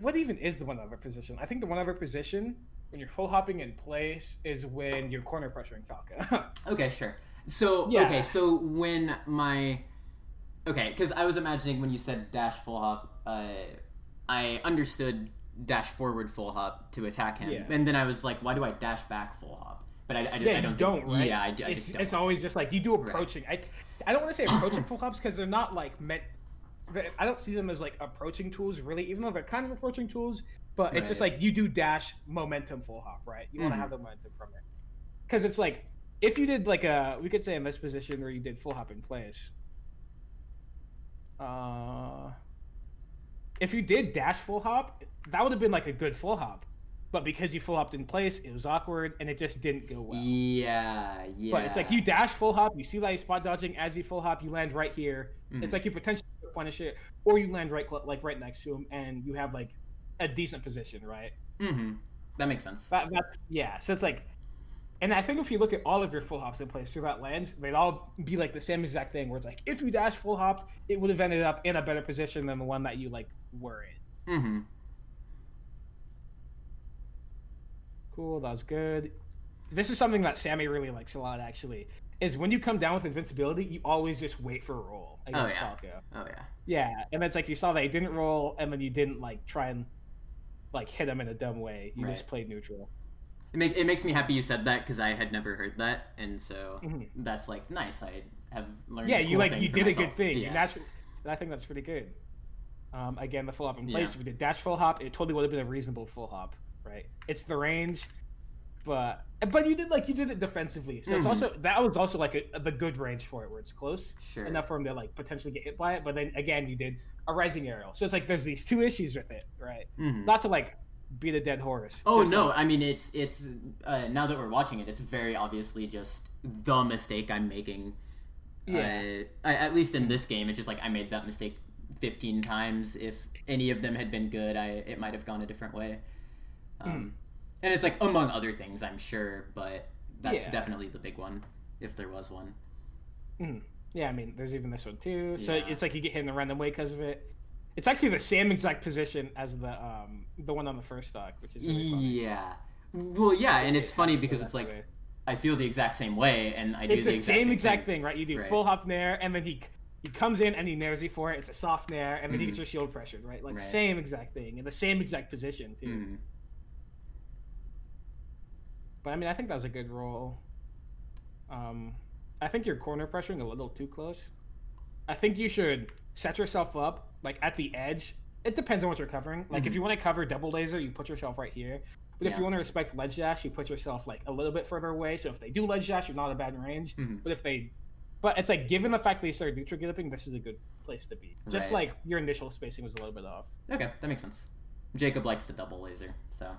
Speaker 2: what even is the one other position? I think the one other position when you're full hopping in place is when you're corner pressuring Falco.
Speaker 1: Okay, sure. So when because I was imagining when you said dash full hop, I understood dash forward full hop to attack him, and then I was like, why do I dash back full hop? But I don't.
Speaker 2: Right?
Speaker 1: Yeah, I just don't.
Speaker 2: It's always just like you do approaching. Right. I don't want to say approaching full hops because they're not like meant. I don't see them as like approaching tools really, even though they're kind of approaching tools. But it's just like you do dash momentum full hop, right? You want to have the momentum from it, because it's like if you did like we could say in this position where you did full hop in place. If you did dash full hop, that would have been like a good full hop. But because you full hopped in place, it was awkward and it just didn't go well.
Speaker 1: Yeah.
Speaker 2: But it's like you dash full hop, you see that he's spot dodging as you full hop, you land right here. It's like you potentially punish it, or you land right next to him, and you have like a decent position, right?
Speaker 1: That makes sense.
Speaker 2: So it's like, and I think if you look at all of your full hops in place through that lens, they'd all be like the same exact thing, where it's like if you dash full hopped, it would have ended up in a better position than the one that you like were in. Cool, that was good. This is something that Sammy really likes a lot, actually, is when you come down with invincibility, you always just wait for a roll against Falco.
Speaker 1: Oh, yeah.
Speaker 2: Yeah, and it's like you saw that he didn't roll, and then you didn't, like, try and, like, hit him in a dumb way. You just played neutral.
Speaker 1: It makes me happy you said that because I had never heard that, and so that's like nice. I have learned.
Speaker 2: Yeah,
Speaker 1: a cool
Speaker 2: you like
Speaker 1: thing
Speaker 2: you
Speaker 1: for
Speaker 2: did
Speaker 1: myself.
Speaker 2: a good thing,
Speaker 1: Yeah.
Speaker 2: and I think that's pretty good. Again, the full hop in place.
Speaker 1: Yeah.
Speaker 2: If we did dash full hop, it totally would have been a reasonable full hop, right? It's the range, but you did it defensively, so it's also that was also like the good range for it, where it's close enough for him to like potentially get hit by it. But then again, you did a rising aerial, so it's like there's these two issues with it, right? Not to like beat a dead horse.
Speaker 1: Oh no, like, I mean it's now that we're watching it, it's very obviously just the mistake I'm making. Yeah. At least in this game, it's just like I made that mistake 15 times. If any of them had been good, it might have gone a different way. And it's like among other things, I'm sure, but that's definitely the big one, if there was one.
Speaker 2: Yeah, I mean, there's even this one too. So it's like you get hit in a random way because of it. It's actually the same exact position as the one on the first stock, which is really funny.
Speaker 1: Yeah. Well, yeah, and it's funny because it's like I feel the exact same way, and I do the same
Speaker 2: exact thing, right? You do full hop nair, and then he comes in and he nairs you for it. It's a soft nair, and then he gets your shield pressured, right? Like same exact thing in the same exact position too. But I mean, I think that was a good roll. I think you're corner pressuring a little too close. I think you should set yourself up like at the edge. It depends on what you're covering. Like if you want to cover double laser, you put yourself right here. But if you want to respect ledge dash, you put yourself like a little bit further away. So if they do ledge dash, you're not a bad range. But it's like given the fact that you started neutral galloping, this is a good place to be. Just like your initial spacing was a little bit off.
Speaker 1: Okay, that makes sense. Jacob likes the double laser, so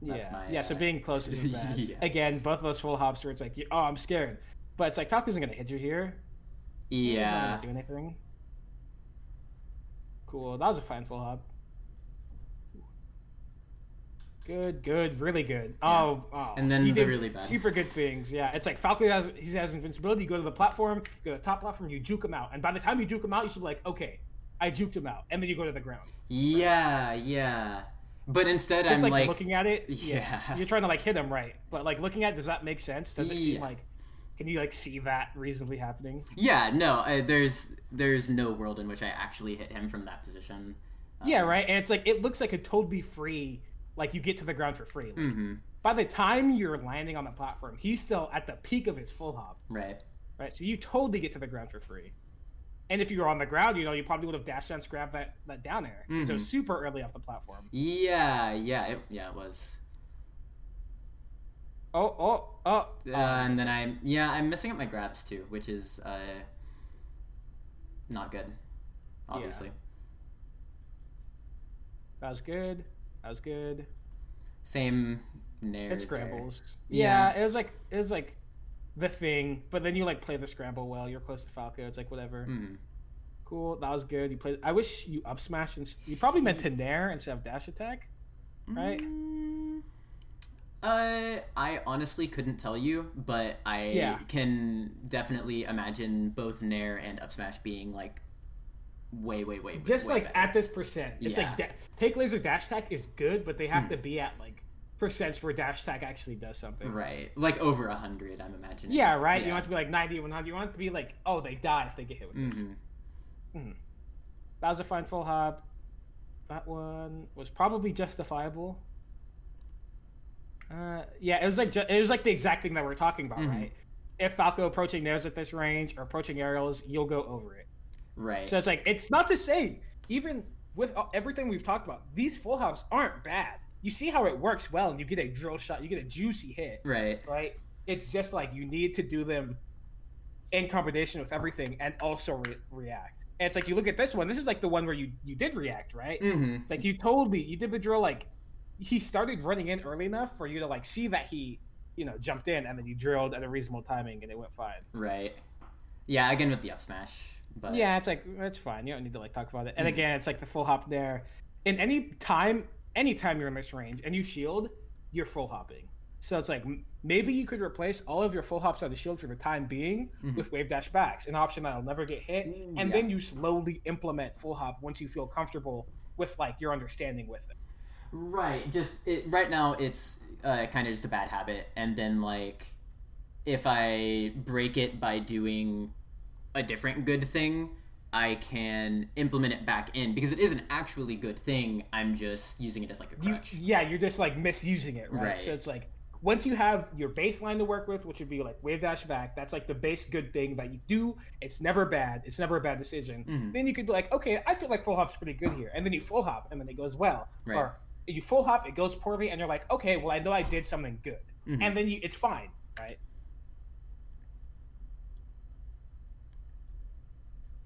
Speaker 1: that's
Speaker 2: so being close isn't bad. Again, both of those full hops where it's like, oh, I'm scared. But it's like Falco isn't going to hit you here.
Speaker 1: Yeah.
Speaker 2: He's not going to do anything. Cool. That was a fine full hop. Good, really good. Yeah. Oh.
Speaker 1: And then the really bad.
Speaker 2: Super good things. Yeah, it's like Falco has invincibility. You go to the platform, you go to the top platform, you juke him out. And by the time you juke him out, you should be like, okay, I juked him out. And then you go to the ground.
Speaker 1: Yeah. But instead
Speaker 2: just
Speaker 1: I'm
Speaker 2: like looking at it, you're trying to like hit him right. But like looking at it, does that make sense? Does it seem like, can you like see that reasonably happening?
Speaker 1: Yeah, no, there's no world in which I actually hit him from that position.
Speaker 2: Yeah, right. And it's like, it looks like a totally free, like you get to the ground for free. Like, by the time you're landing on the platform, he's still at the peak of his full hop.
Speaker 1: Right.
Speaker 2: So you totally get to the ground for free. And if you were on the ground, you probably would have dash dance grabbed that down air. So super early off the platform.
Speaker 1: Yeah, it was. And then I'm messing up my grabs too, which is not good, obviously.
Speaker 2: Yeah. That was good.
Speaker 1: Same nair.
Speaker 2: It scrambles. Yeah, it was like the thing, but then you like play the scramble well. You're close to Falco. It's like whatever. Cool. That was good. You played. I wish you up smash and you probably meant to nair instead of dash attack, right?
Speaker 1: I honestly couldn't tell you, but I can definitely imagine both nair and up smash being like way
Speaker 2: just
Speaker 1: way
Speaker 2: like
Speaker 1: better.
Speaker 2: At this percent. It's like take laser dash attack is good, but they have to be at like percents where dash attack actually does something.
Speaker 1: Right. Like over 100, I'm imagining.
Speaker 2: Yeah, right. You want it to be like 90, 100. You want it to be like, oh, they die if they get hit with this. That was a fine full hop. That one was probably justifiable. It was like the exact thing that we're talking about, right? If Falco approaching nairs at this range or approaching aerials, you'll go over it.
Speaker 1: Right.
Speaker 2: So it's like, it's not to say, even with everything we've talked about, these full hops aren't bad. You see how it works well, and you get a drill shot, you get a juicy hit.
Speaker 1: Right.
Speaker 2: It's just like you need to do them in combination with everything and also react. And it's like you look at this one. This is like the one where you did react, right? It's like you did the drill like he started running in early enough for you to like see that he jumped in, and then you drilled at a reasonable timing and it went fine.
Speaker 1: Right. Yeah. Again with the up smash. But
Speaker 2: yeah, it's like that's fine. You don't need to like talk about it. And again, it's like the full hop there. In anytime you're in this range and you shield, you're full hopping. So it's like maybe you could replace all of your full hops on the shield for the time being with wave dash backs, an option that'll never get hit, and then you slowly implement full hop once you feel comfortable with like your understanding with it.
Speaker 1: Right. Right now it's kind of just a bad habit, and then like if I break it by doing a different good thing, I can implement it back in because it is an actually good thing. I'm just using it as like a crutch.
Speaker 2: You're just like misusing it, right? So it's like once you have your baseline to work with, which would be like wave dash back, that's like the base good thing that you do. It's never bad. It's never a bad decision.
Speaker 1: Mm-hmm.
Speaker 2: Then you could be like, okay, I feel like full hop's pretty good here, and then you full hop, and then it goes well.
Speaker 1: Right.
Speaker 2: Or you full hop, it goes poorly, and you're like, okay, well, I know I did something good, and then it's fine, right?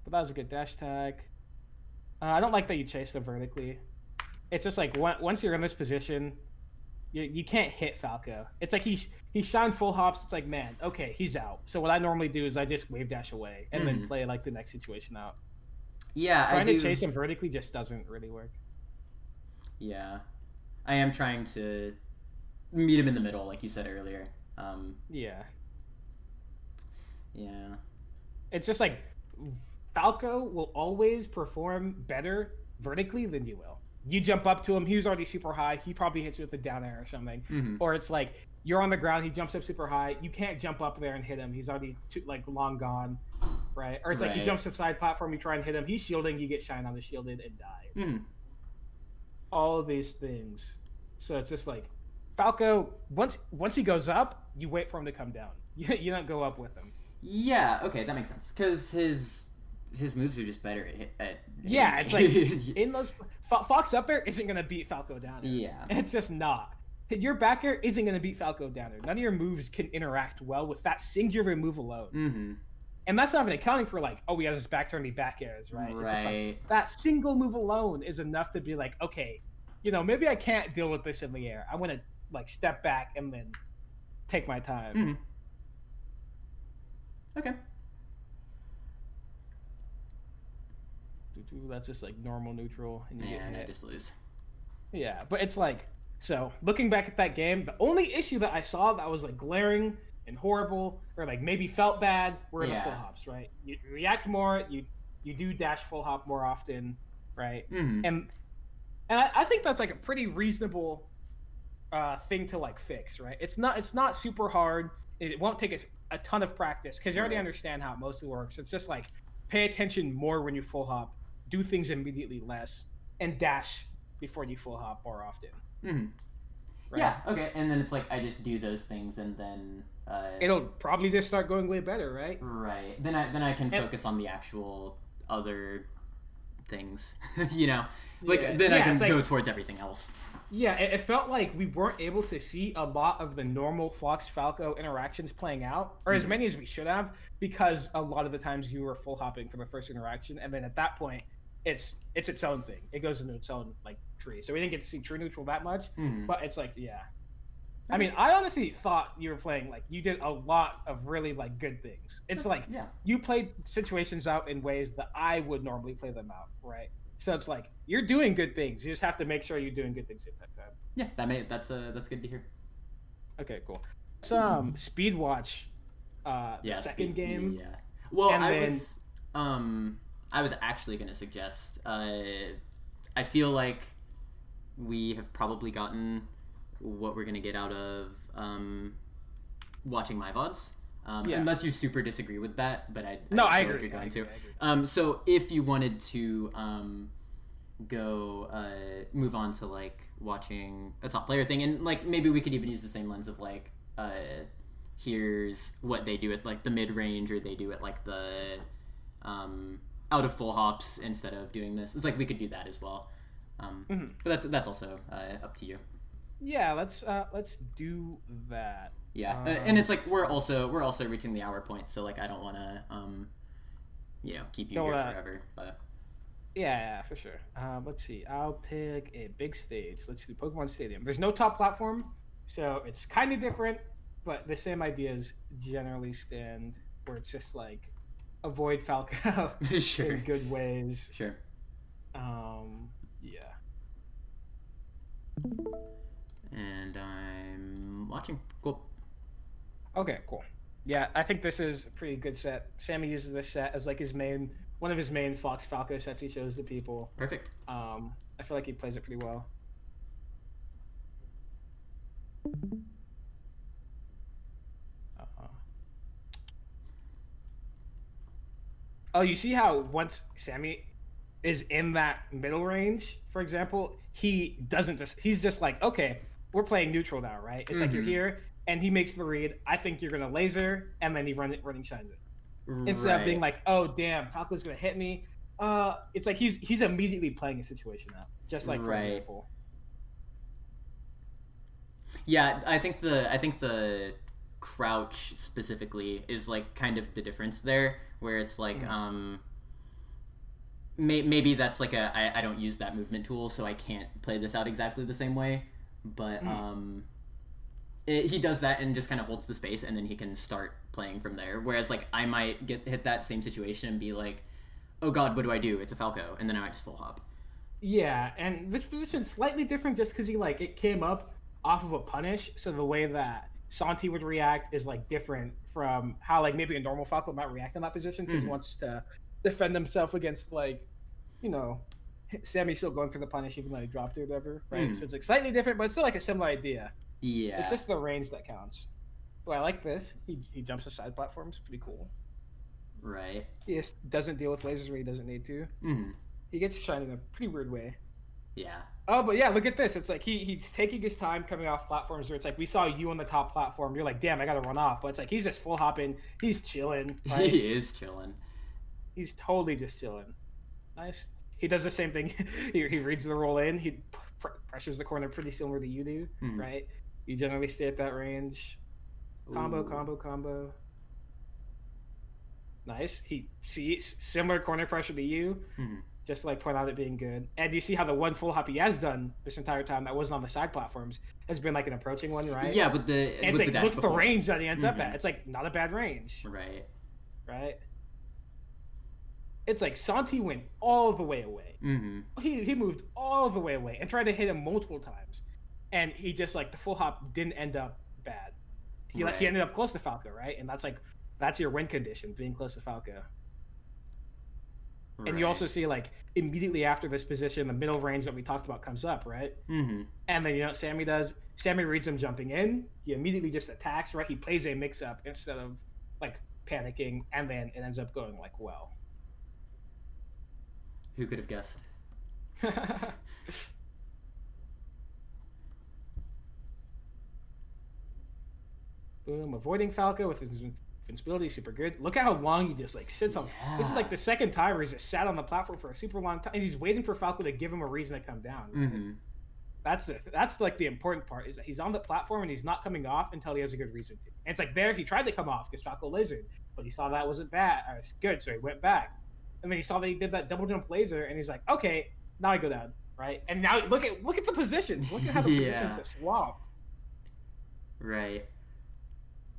Speaker 2: But that was a good dash tag. I don't like that you chase them vertically. It's just like once you're in this position, you can't hit Falco. It's like he shined full hops. It's like, man, okay, he's out. So what I normally do is I just wave dash away and then play like the next situation out.
Speaker 1: Yeah,
Speaker 2: trying to chase him vertically just doesn't really work.
Speaker 1: Yeah, I am trying to meet him in the middle, like you said earlier.
Speaker 2: Yeah.
Speaker 1: It's
Speaker 2: just like Falco will always perform better vertically than you will. You jump up to him, he's already super high, he probably hits you with a down air or something. Or it's like you're on the ground, he jumps up super high, you can't jump up there and hit him, he's already long gone, right? Or it's like he jumps to side platform, you try and hit him, he's shielding, you get shine on the shielded and die. All of these things. So it's just like Falco, once he goes up, you wait for him to come down. You don't go up with him.
Speaker 1: Yeah, okay, that makes sense. Because his moves are just better at
Speaker 2: yeah, it's like in those Fox up air isn't gonna beat Falco down air.
Speaker 1: Yeah,
Speaker 2: it's just not. Your back air isn't gonna beat Falco down air. None of your moves can interact well with that singular move alone. And that's not even accounting for like, oh, he has his back turn, he back airs, right? It's just like, that single move alone is enough to be like, okay, maybe I can't deal with this in the air. I want to like step back and then take my time.
Speaker 1: Okay.
Speaker 2: That's just like normal neutral, and you get hit.
Speaker 1: I just lose.
Speaker 2: Yeah, but it's like, so looking back at that game, the only issue that I saw that was like glaring and horrible, or like maybe felt bad, were the full hops, right? You react more, you do dash full hop more often, right? And I think that's like a pretty reasonable thing to like fix, right? It's not super hard. It won't take a ton of practice because you already understand how it mostly works. It's just like pay attention more when you full hop, do things immediately less, and dash before you full hop more often.
Speaker 1: Right? Yeah, okay. And then it's like I just do those things, and then
Speaker 2: it'll probably just start going way better, right?
Speaker 1: Right. Then I can focus on the actual other things, then I can go towards everything else.
Speaker 2: Yeah, it felt like we weren't able to see a lot of the normal Fox Falco interactions playing out, or as many as we should have, because a lot of the times you were full hopping for the first interaction, and then at that point, it's its own thing. It goes into its own like tree. So we didn't get to see true neutral that much, but it's like, yeah. I mean, I honestly thought you were playing like you did a lot of really like good things. It's like you played situations out in ways that I would normally play them out, right? So it's like you're doing good things. You just have to make sure you're doing good things at that time.
Speaker 1: Yeah, that's good to hear.
Speaker 2: Okay, cool. Let's speed watch the second game.
Speaker 1: Yeah. Well, I was actually going to suggest. I feel like we have probably gotten what we're going to get out of watching my VODs. Unless you super disagree with that, but I agree. Like you're going to. So if you wanted to go move on to like watching a top player thing, and like maybe we could even use the same lens of like here's what they do at like the mid range, or they do at like the out of full hops instead of doing this. It's like we could do that as well. But that's also up to you.
Speaker 2: Yeah, let's do that.
Speaker 1: Yeah, and it's like we're also reaching the hour point, so like I don't want to keep you here forever. But
Speaker 2: yeah, for sure. Let's see. I'll pick a big stage. Let's do Pokemon Stadium. There's no top platform, so it's kind of different, but the same ideas generally stand. Where it's just like avoid Falco
Speaker 1: sure.
Speaker 2: in good ways.
Speaker 1: Sure.
Speaker 2: Yeah.
Speaker 1: And I'm watching. Cool.
Speaker 2: Okay, cool. Yeah, I think this is a pretty good set. Sammy uses this set as like one of his main Fox Falco sets he shows to people.
Speaker 1: Perfect.
Speaker 2: I feel like he plays it pretty well. Oh, you see how once Sammy is in that middle range, for example, he's just like, okay, we're playing neutral now, right? It's like you're here, and he makes the read. I think you're gonna laser, and then he running shines it. Instead of being like, oh damn, Falco's gonna hit me. It's like he's immediately playing a situation out. Just like for example.
Speaker 1: Yeah, I think the crouch specifically is like kind of the difference there, where it's like maybe that's like I don't use that movement tool, so I can't play this out exactly the same way, but he does that and just kind of holds the space, and then he can start playing from there. Whereas like I might hit that same situation and be like, oh god, what do I do? It's a Falco, and then I might just full hop.
Speaker 2: Yeah, and this position's slightly different just because it came up off of a punish, so the way that Santi would react is like different from how like maybe a normal Falco might react in that position, because he wants to defend himself against like, Sammy's still going for the punish even though he dropped it or whatever, right? So it's like slightly different, but it's still like a similar idea.
Speaker 1: Yeah,
Speaker 2: it's just the range that counts. Well, I like this. He jumps to side platforms, pretty cool.
Speaker 1: Right.
Speaker 2: He just doesn't deal with lasers where he doesn't need to. He gets shot in a pretty weird way.
Speaker 1: Yeah.
Speaker 2: Oh, but yeah, look at this. It's like he's taking his time coming off platforms where it's like we saw you on the top platform. You're like, damn, I gotta run off. But it's like he's just full hopping. He's chilling. Right?
Speaker 1: He is chilling.
Speaker 2: He's totally just chilling. Nice. He does the same thing. he reads the roll in. He pressures the corner pretty similar to you do, right? You generally stay at that range. Combo. Nice. He sees similar corner pressure to you. Just to like point out it being good. And you see how the one full hop he has done this entire time that wasn't on the side platforms has been like an approaching one, right?
Speaker 1: Yeah, with the dash
Speaker 2: look at the range that he ends up at. It's like not a bad range. Right. It's like Santi went all the way away. He moved all the way away and tried to hit him multiple times. And he just like the full hop didn't end up bad. He ended up close to Falco, right? And that's your win condition, being close to Falco. And you also see like immediately after this position, the middle range that we talked about comes up, right? And then you know what Sammy does? Sammy reads him jumping in. He immediately just attacks, right? He plays a mix-up instead of like panicking, and then it ends up going like well.
Speaker 1: Who could have guessed?
Speaker 2: Boom, avoiding Falco with his invincibility, super good. Look at how long he just like sits on. This is like the second time where he's just sat on the platform for a super long time, and he's waiting for Falco to give him a reason to come down. Right? That's like the important part, is that he's on the platform and he's not coming off until he has a good reason to. And it's like there he tried to come off because Falco lasered, but he saw that wasn't bad. Or it's good, so he went back. And then he saw that he did that double jump laser, and he's like, okay, now I go down, right? And now look at the positions. Look at how the positions are swapped.
Speaker 1: Right.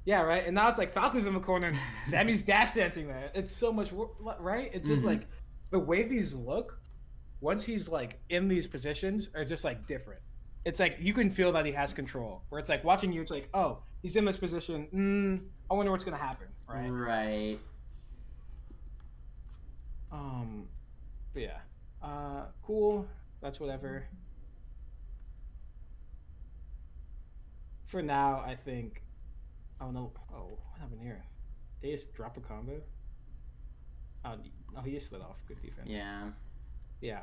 Speaker 2: Yeah, right. And now it's like Falco's in the corner, and Sammy's dash dancing there. It's so much, right? It's just like the way these look, once he's like in these positions, are just like different. It's like you can feel that he has control. Where it's like watching you, it's like, oh, he's in this position. I wonder what's gonna happen, right?
Speaker 1: Right.
Speaker 2: But yeah. Cool. That's whatever. For now, I think. Oh no! Oh, what happened here? Did he just drop a combo? Oh, he just slid off. Good defense. Yeah.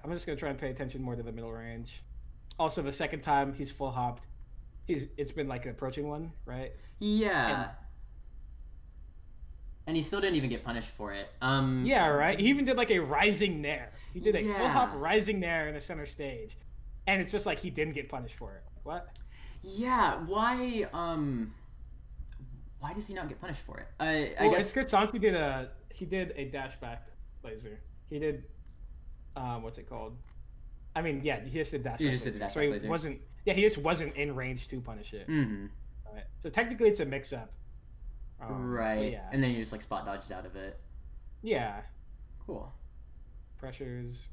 Speaker 2: I'm just gonna try and pay attention more to the middle range. Also, the second time he's full hopped, it's been like an approaching one, right?
Speaker 1: Yeah. And he still didn't even get punished for it.
Speaker 2: Yeah, right. He even did like a rising nair. He did a full hop rising nair in the center stage, and it's just like he didn't get punished for it. What?
Speaker 1: Yeah. Why? Why does he not get punished for it? I guess
Speaker 2: it's because Santi did a dash back laser. He did, what's it called? I mean, yeah, he just did dash.
Speaker 1: He just did dash back laser.
Speaker 2: Wasn't. Yeah, he just wasn't in range to punish it. Right. So technically, it's a mix-up.
Speaker 1: Right. Yeah. And then you just like spot dodged out of it.
Speaker 2: Yeah.
Speaker 1: Cool.
Speaker 2: Pressures.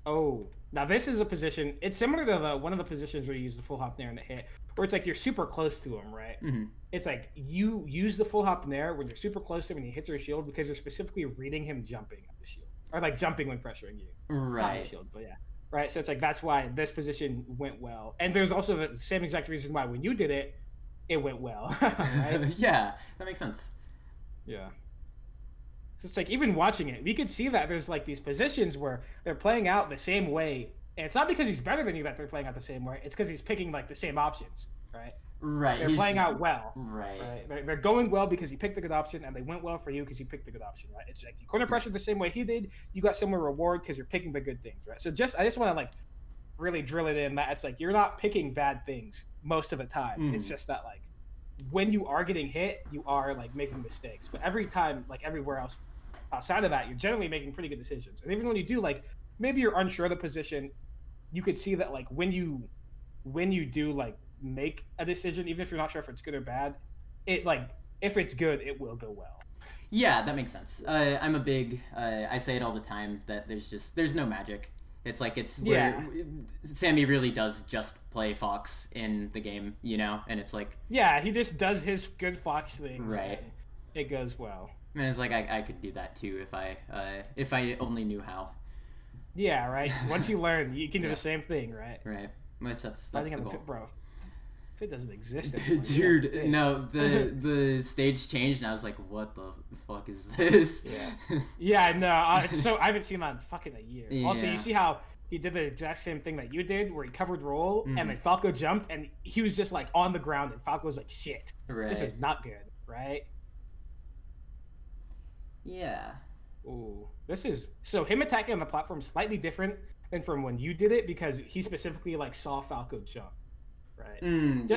Speaker 2: Oh, now this is a position. It's similar to one of the positions where you use the full hop nair and the hit, where it's like you're super close to him, right? It's like you use the full hop nair when you're super close to him and he hits your shield because you're specifically reading him jumping at the shield, or like jumping when pressuring you.
Speaker 1: Right.
Speaker 2: Not the shield, but yeah. Right. So it's like that's why this position went well, and there's also the same exact reason why when you did it, it went well. Right?
Speaker 1: Yeah, that makes sense.
Speaker 2: Yeah. So it's like even watching it, we could see that there's like these positions where they're playing out the same way And it's not because he's better than you that they're playing out the same way. It's because he's picking like the same options, right?
Speaker 1: Right.
Speaker 2: They're playing out well.
Speaker 1: Right.
Speaker 2: They're going well because you picked the good option, and they went well for you because you picked the good option, right? It's like you corner pressure the same way he did. You got similar reward because you're picking the good things, right? So I just want to like really drill it in that it's like you're not picking bad things most of the time. It's just that like when you are getting hit, you are like making mistakes. But every time, like everywhere else outside of that, you're generally making pretty good decisions. And even when you do, like maybe you're unsure of the position, you could see that like when you do like make a decision, even if you're not sure if it's good or bad, it like if it's good, it will go well.
Speaker 1: Yeah, that makes sense. I'm a big I say it all the time that there's no magic. It's like Sammy really does just play Fox in the game, you know, and it's like
Speaker 2: he just does his good Fox things,
Speaker 1: right?
Speaker 2: And it goes well.
Speaker 1: And it's like I could do that too if I only knew how.
Speaker 2: Yeah, right. Once you learn, you can do the same thing, right?
Speaker 1: Right. Which that's the goal.
Speaker 2: Bro, Fit doesn't exist anymore.
Speaker 1: Dude, no, the stage changed and I was like, what the fuck is this?
Speaker 2: Yeah, no, so I haven't seen that in fucking a year.
Speaker 1: Yeah.
Speaker 2: Also, you see how he did the exact same thing that you did, where he covered roll, and then Falco jumped, and he was just like on the ground, and Falco was like, shit, this is not good, right?
Speaker 1: Yeah.
Speaker 2: Ooh, so him attacking on the platform is slightly different than from when you did it, because he specifically like saw Falco jump, right?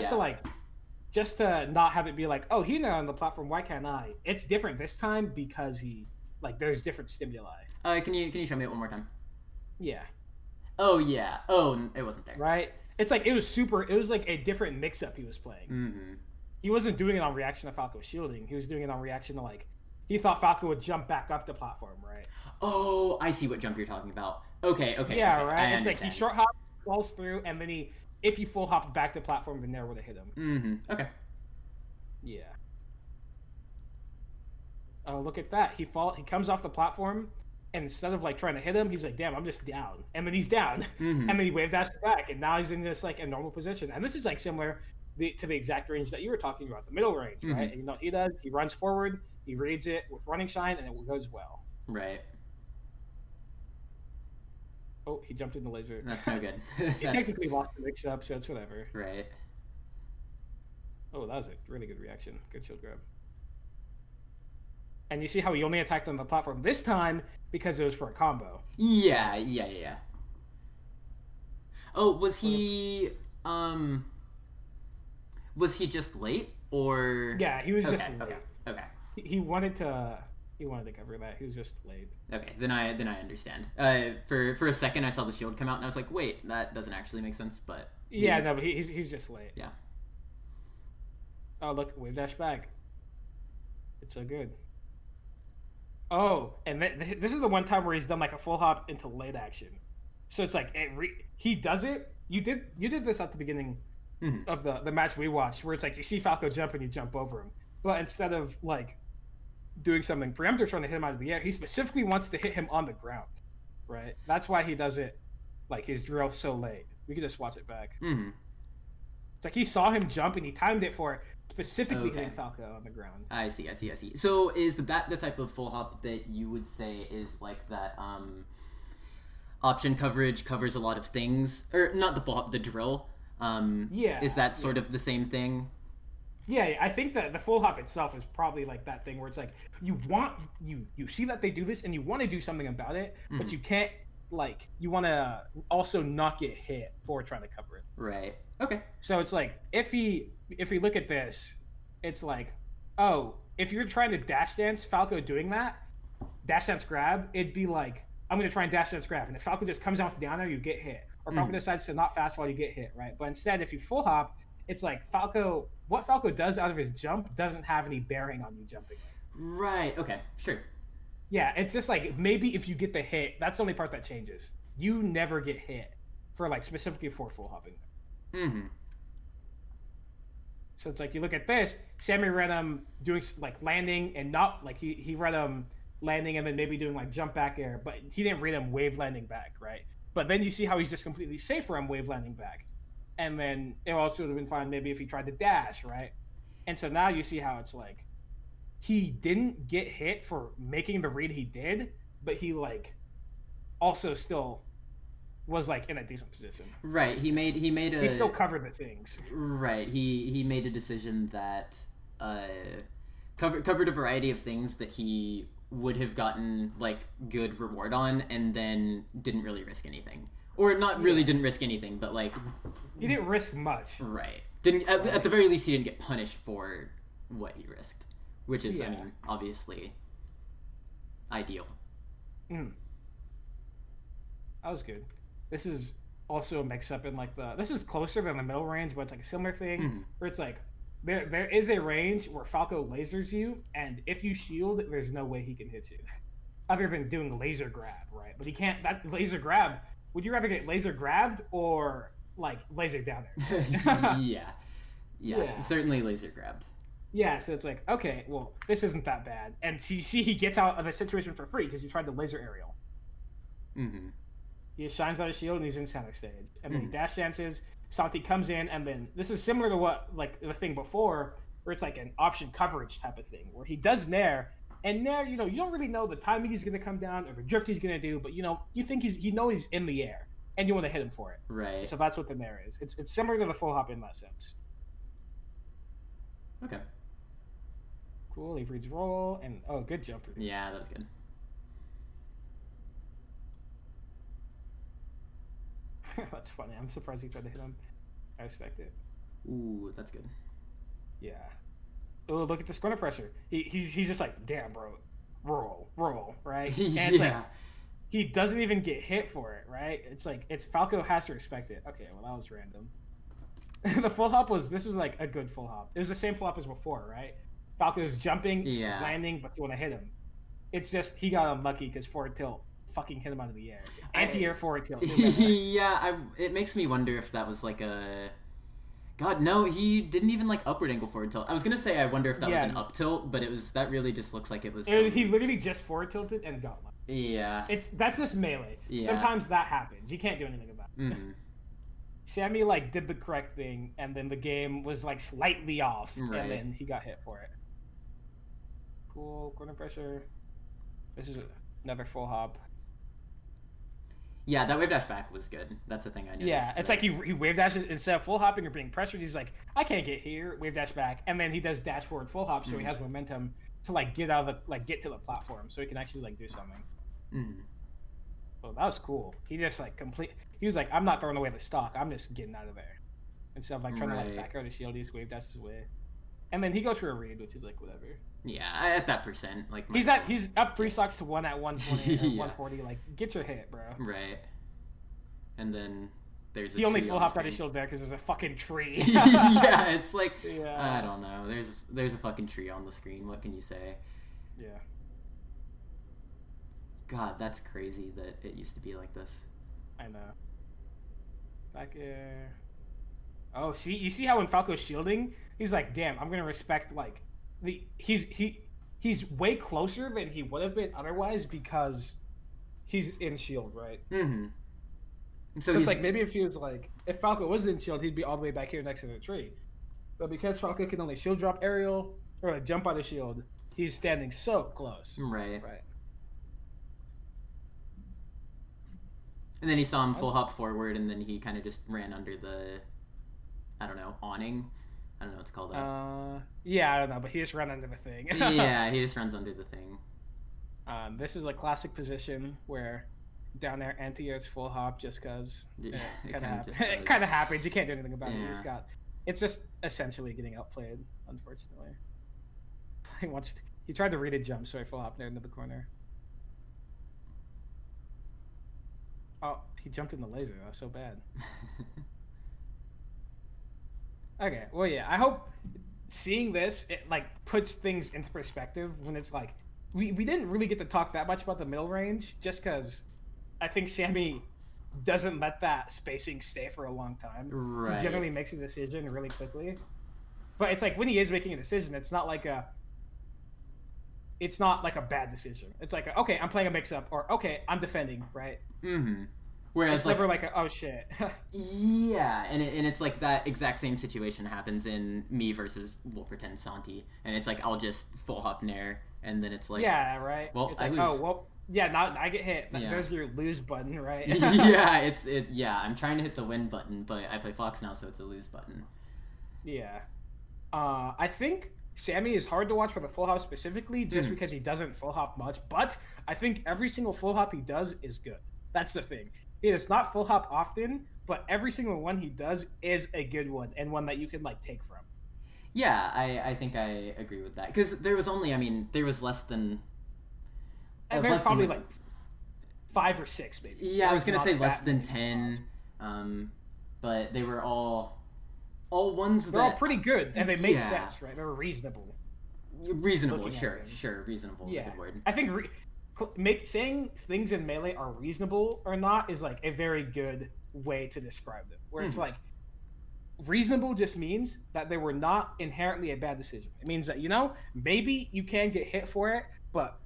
Speaker 2: Just to not have it be like, oh, he's not on the platform, why can't I? It's different this time because there's different stimuli.
Speaker 1: Can you show me it one more time?
Speaker 2: Yeah.
Speaker 1: Oh yeah. Oh, it wasn't there.
Speaker 2: Right. It's like it was like a different mix-up he was playing. He wasn't doing it on reaction to Falco shielding. He was doing it on reaction to like he thought Falco would jump back up the platform, right?
Speaker 1: Oh, I see what jump you're talking about. Okay.
Speaker 2: Yeah,
Speaker 1: okay.
Speaker 2: right. It's like he short hops, falls through, and then if you full hop back to the platform, then there would have hit him.
Speaker 1: Okay.
Speaker 2: Yeah. Oh, look at that. He comes off the platform, and instead of like trying to hit him, he's like, damn, I'm just down. And then he's down. And then he wave dashed back, and now he's in this like a normal position. And this is like similar to the exact range that you were talking about, the middle range, right? And you know what he does? He runs forward, he reads it with running sign, and it goes well.
Speaker 1: Right.
Speaker 2: Oh, he jumped in the laser.
Speaker 1: That's no good.
Speaker 2: He technically lost the mix-up, so it's whatever.
Speaker 1: Right.
Speaker 2: Oh, that was a really good reaction. Good shield grab. And you see how he only attacked on the platform this time because it was for a combo.
Speaker 1: Yeah. Oh, was he just late or?
Speaker 2: Yeah, he was just late.
Speaker 1: Okay.
Speaker 2: He wanted to cover that. He was just late.
Speaker 1: Okay, then I understand. For a second I saw the shield come out and I was like, wait, that doesn't actually make sense. But
Speaker 2: but he's just late.
Speaker 1: Yeah.
Speaker 2: Oh look, wave dash back. It's so good. Oh, and this is the one time where he's done like a full hop into late action. So it's like he does it. You did this at the beginning of the match we watched, where it's like you see Falco jump and you jump over him, but instead of like doing something preemptive trying to hit him out of the air, he specifically wants to hit him on the ground, right? That's why he does it like his drill so late. We can just watch it back. It's like he saw him jump and he timed it for specifically hitting Falco on the ground.
Speaker 1: I see. So is that the type of full hop that you would say is like that option coverage covers a lot of things, or not the full hop, the drill? Is that sort of the same thing?
Speaker 2: Yeah, I think that the full hop itself is probably like that thing where it's like you see that they do this and you want to do something about it, but you can't, like, you want to also not get hit for trying to cover it.
Speaker 1: Right. Okay.
Speaker 2: So it's like if we look at this, it's like, oh, if you're trying to dash dance Falco doing that, dash dance grab, it'd be like, I'm going to try and dash dance grab, and if Falco just comes off down there, you get hit. Or Falco decides to not fast while you get hit, right? But instead, if you full hop, it's like what Falco does out of his jump doesn't have any bearing on you jumping.
Speaker 1: Right. Okay. Sure.
Speaker 2: Yeah, it's just like maybe if you get the hit, that's the only part that changes. You never get hit for like specifically for full hopping. So it's like you look at this, Sammy read him doing like landing and not like he read him landing and then maybe doing like jump back air, but he didn't read him wave landing back, right? But then you see how he's just completely safe for him wave landing back. And then it also would have been fine maybe if he tried to dash, right? And so now you see how it's like he didn't get hit for making the read he did, but he like also still was like in a decent position.
Speaker 1: Right. He
Speaker 2: still covered the things.
Speaker 1: Right. He made a decision that covered a variety of things that he would have gotten like good reward on, and then didn't really risk anything, or not really didn't risk anything, but like
Speaker 2: he didn't risk much.
Speaker 1: Right. Didn't at the very least he didn't get punished for what he risked, which is I mean obviously ideal.
Speaker 2: That was good. This is also a mix up in like this is closer than the middle range, but it's like a similar thing where it's like there is a range where Falco lasers you, and if you shield, there's no way he can hit you, other than doing laser grab, right? But he can't. That laser grab. Would you rather get laser grabbed or like laser down there?
Speaker 1: yeah, certainly laser grabbed.
Speaker 2: Yeah, so it's like, okay, well, this isn't that bad, and you see he gets out of the situation for free because he tried the laser aerial. He shines out his shield and he's in center stage, and then he dash dances. Santi comes in, and then this is similar to what like the thing before, where it's like an option coverage type of thing, where he does Nair, and Nair, you don't really know the timing he's gonna come down or the drift he's gonna do, but you think he's in the air, and you want to hit him for it.
Speaker 1: Right.
Speaker 2: So that's what the Nair is. It's similar to the full hop in that sense.
Speaker 1: Okay.
Speaker 2: Cool. He reads roll, and good jumper.
Speaker 1: Yeah, that was good.
Speaker 2: That's funny. I'm surprised he tried to hit him. I respect it.
Speaker 1: Ooh, that's good.
Speaker 2: Yeah. Oh, look at the corner pressure. He's just like, damn, bro, roll, right? And it's like, he doesn't even get hit for it, right? It's like Falco has to respect it. Okay, well that was random. The full hop was like a good full hop. It was the same full hop as before, right? Falco was jumping, he's landing, but you want to hit him. It's just he got unlucky because forward tilt fucking hit him out of the air. Anti-air forward tilt.
Speaker 1: It makes me wonder if that was like a... God, no, he didn't even like upward angle forward tilt. I was gonna say I wonder if that was an up tilt, but that really just looks like it was...
Speaker 2: He literally just forward tilted and got lucky.
Speaker 1: Yeah.
Speaker 2: That's just melee. Yeah. Sometimes that happens. You can't do anything about it. Sammy like did the correct thing, and then the game was like slightly off, and then he got hit for it. Cool, corner pressure. This is another full hop.
Speaker 1: Yeah, that wave dash back was good. That's the thing I noticed.
Speaker 2: Yeah, it's like he wave dashes instead of full hopping or being pressured. He's like, I can't get here. Wave dash back, and then he does dash forward full hop, so he has momentum to like get get to the platform, so he can actually like do something. Well, that was cool. He just like He was like, I'm not throwing away the stock. I'm just getting out of there. Instead of like trying to like back out the shield, he just wave dashes away, and then he goes for a read, which is like whatever.
Speaker 1: Yeah, at that percent, like
Speaker 2: he's up 3 stocks to 1 at 120 or 140. Like, get your hit, bro.
Speaker 1: Right. And then there's
Speaker 2: he only full hopped out his shield there because there's a fucking tree.
Speaker 1: Yeah, it's like I don't know. There's a fucking tree on the screen. What can you say?
Speaker 2: Yeah.
Speaker 1: God, that's crazy that it used to be like this.
Speaker 2: I know. Back air. Oh, see, you see how when Falco's shielding, he's like, damn, I'm gonna respect like he's way closer than he would have been otherwise because he's in shield, right? So it's like maybe if Falco was in shield, he'd be all the way back here next to the tree. But because Falco can only shield drop aerial or like jump out of shield, he's standing so close.
Speaker 1: Right. And then he saw him full hop forward, and then he kind of just ran under the, I don't know, awning. I don't know what to call that.
Speaker 2: Yeah, I don't know, but he just ran under the thing.
Speaker 1: Yeah, he just runs under the thing.
Speaker 2: This is a classic position where down there anti-air's full hop just because it kind of happens. You can't do anything about it. It's just essentially getting outplayed, unfortunately. He tried to read a jump, so he full hop there into the corner. Oh, he jumped in the laser. That's so bad. Okay, well, yeah. I hope seeing this, it like puts things into perspective when it's like we didn't really get to talk that much about the middle range just because I think Sammy doesn't let that spacing stay for a long time.
Speaker 1: Right.
Speaker 2: He generally makes a decision really quickly. But it's like when he is making a decision, it's not like a bad decision. It's like, okay, I'm playing a mix-up, or okay, I'm defending, right? Whereas it's never like oh shit.
Speaker 1: Yeah, and it's like that exact same situation happens in me versus, we'll pretend, Santi, and it's like I'll just full hop Nair, and then it's like
Speaker 2: yeah, right.
Speaker 1: Well,
Speaker 2: it's
Speaker 1: I
Speaker 2: like,
Speaker 1: lose.
Speaker 2: Oh well, Yeah, now I get hit.
Speaker 1: Yeah.
Speaker 2: There's your lose button, right?
Speaker 1: Yeah, I'm trying to hit the win button, but I play Fox now, so it's a lose button.
Speaker 2: Yeah. I think Sammy is hard to watch for the full hop specifically, just because he doesn't full hop much. But I think every single full hop he does is good. That's the thing. He does not full hop often, but every single one he does is a good one and one that you can like take from.
Speaker 1: Yeah, I think I agree with that, because there was only, there was less than.
Speaker 2: There's probably like 5 or 6, maybe.
Speaker 1: Yeah, I was gonna say less than 10, but they were all ones
Speaker 2: they're all pretty good, and they made sense, right? They were reasonable.
Speaker 1: Reasonable, sure. Reasonable is a good word.
Speaker 2: I think saying things in Melee are reasonable or not is like a very good way to describe them. Where it's like reasonable just means that they were not inherently a bad decision. It means that maybe you can get hit for it, but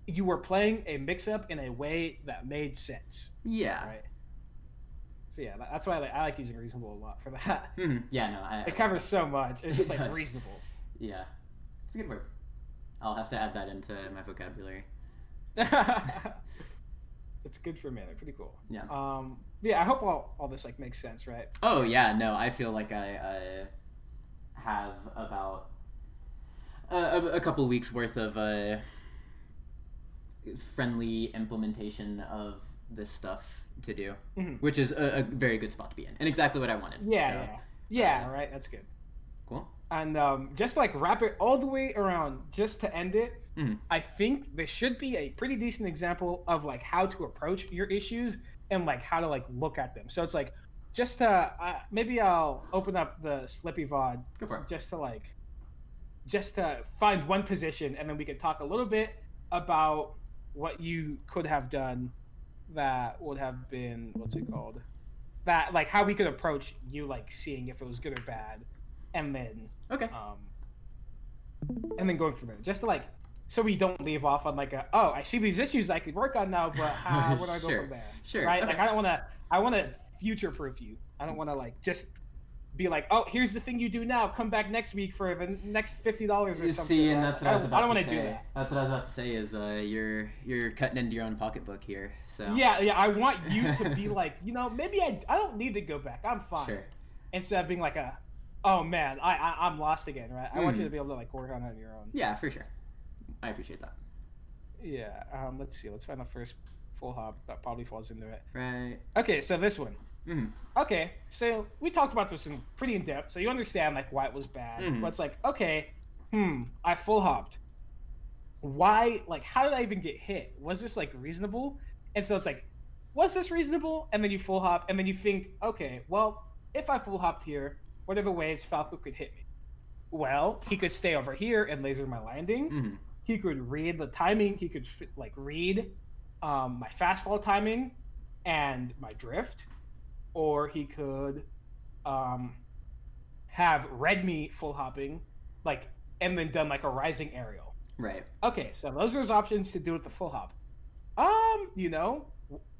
Speaker 2: you were playing a mix-up in a way that made sense.
Speaker 1: Yeah.
Speaker 2: Right. So yeah, that's why I like using reasonable a lot for that.
Speaker 1: Yeah, no,
Speaker 2: it covers so much. It's just like reasonable.
Speaker 1: Yeah, it's a good word. I'll have to add that into my vocabulary.
Speaker 2: It's good for a minute. Pretty cool.
Speaker 1: Yeah.
Speaker 2: Yeah. I hope all this like makes sense, right?
Speaker 1: Oh yeah, no, I feel like I have about a couple weeks worth of friendly implementation of this stuff to do, which is a very good spot to be in, and exactly what I wanted.
Speaker 2: Yeah. Right. That's good.
Speaker 1: Cool.
Speaker 2: And just to like wrap it all the way around, just to end it, I think there should be a pretty decent example of like how to approach your issues and like how to like look at them. So it's like just to maybe I'll open up the Slippy VOD.
Speaker 1: Go for it.
Speaker 2: Just to find one position, and then we can talk a little bit about what you could have done that would have been, what's it called? That like how we could approach you like seeing if it was good or bad, and then and then going from there, just to like so we don't leave off on like I see these issues I could work on now, but where do I go from there?
Speaker 1: Sure.
Speaker 2: Right?
Speaker 1: Okay.
Speaker 2: Like I want to future proof you. I don't want to like just be like, oh, here's the thing you do now. Come back next week for the next $50 or something.
Speaker 1: See, and that's what I was about to say.
Speaker 2: I don't want to do that.
Speaker 1: That's what I was about to say. Is you're cutting into your own pocketbook here. So
Speaker 2: yeah. I want you to be like, maybe I don't need to go back. I'm fine.
Speaker 1: Sure. Instead
Speaker 2: of being like oh man, I'm lost again, right? I want you to be able to like work on it on your own.
Speaker 1: Yeah, for sure. I appreciate that.
Speaker 2: Yeah. Let's see. Let's find the first full hop that probably falls into it.
Speaker 1: Right.
Speaker 2: Okay. So this one. Okay. So we talked about this in pretty in depth, so you understand like why it was bad. But it's like, okay, I full hopped. Why? Like, how did I even get hit? Was this like reasonable? And so it's like, was this reasonable? And then you full hop, and then you think, okay, well, if I full hopped here, what are the ways Falco could hit me? Well, he could stay over here and laser my landing. He could read the timing. He could like read my fast fall timing and my drift, or he could have read me full hopping, like, and then done like a rising aerial.
Speaker 1: Right.
Speaker 2: Okay, so those are his options to do with the full hop.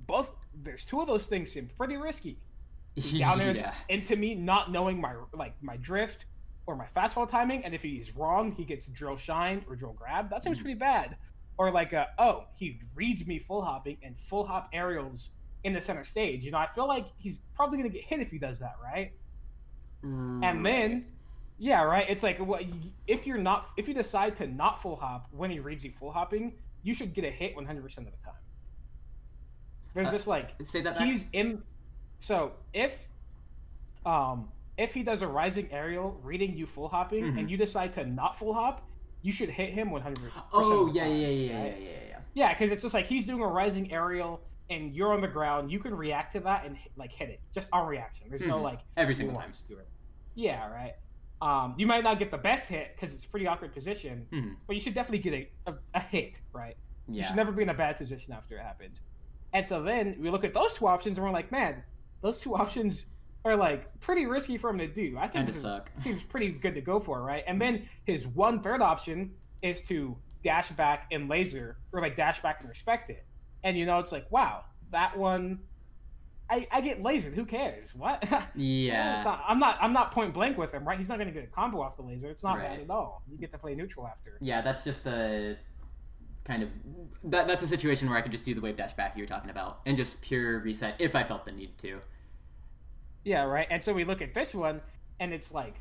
Speaker 2: Both there's two of those things seem pretty risky. Down there's into me not knowing my drift or my fast fall timing, and if he's wrong, he gets drill shine or drill grab. That seems pretty bad. Or like he reads me full hopping and full hop aerials in the center stage. I feel like he's probably gonna get hit if he does that, right? And then right, it's like if you decide to not full hop when he reads you full hopping, you should get a hit 100% of the time. There's just like
Speaker 1: say that
Speaker 2: he's in. So if he does a rising aerial reading you full hopping and you decide to not full hop, you should hit him 100%.
Speaker 1: Oh,
Speaker 2: yeah. Yeah, because it's just like he's doing a rising aerial and you're on the ground. You can react to that and like hit it just on reaction. There's no like
Speaker 1: every single time
Speaker 2: to it. Yeah, right. You might not get the best hit because it's a pretty awkward position, but you should definitely get a hit, right? Yeah. You should never be in a bad position after it happens. And so then we look at those two options and we're like, man, those two options are like pretty risky for him to do. I think this seems pretty good to go for, right? And then his third option is to dash back and laser, or like dash back and respect it. And it's like, wow, that one, I get lasered. Who cares? What?
Speaker 1: Yeah.
Speaker 2: I'm not point blank with him, right? He's not going to get a combo off the laser. It's not bad at all. You get to play neutral after.
Speaker 1: Yeah, that's just a kind of that's a situation where I could just do the wave dash back you were talking about and just pure reset if I felt the need to.
Speaker 2: Yeah, right. And so we look at this one, and it's like,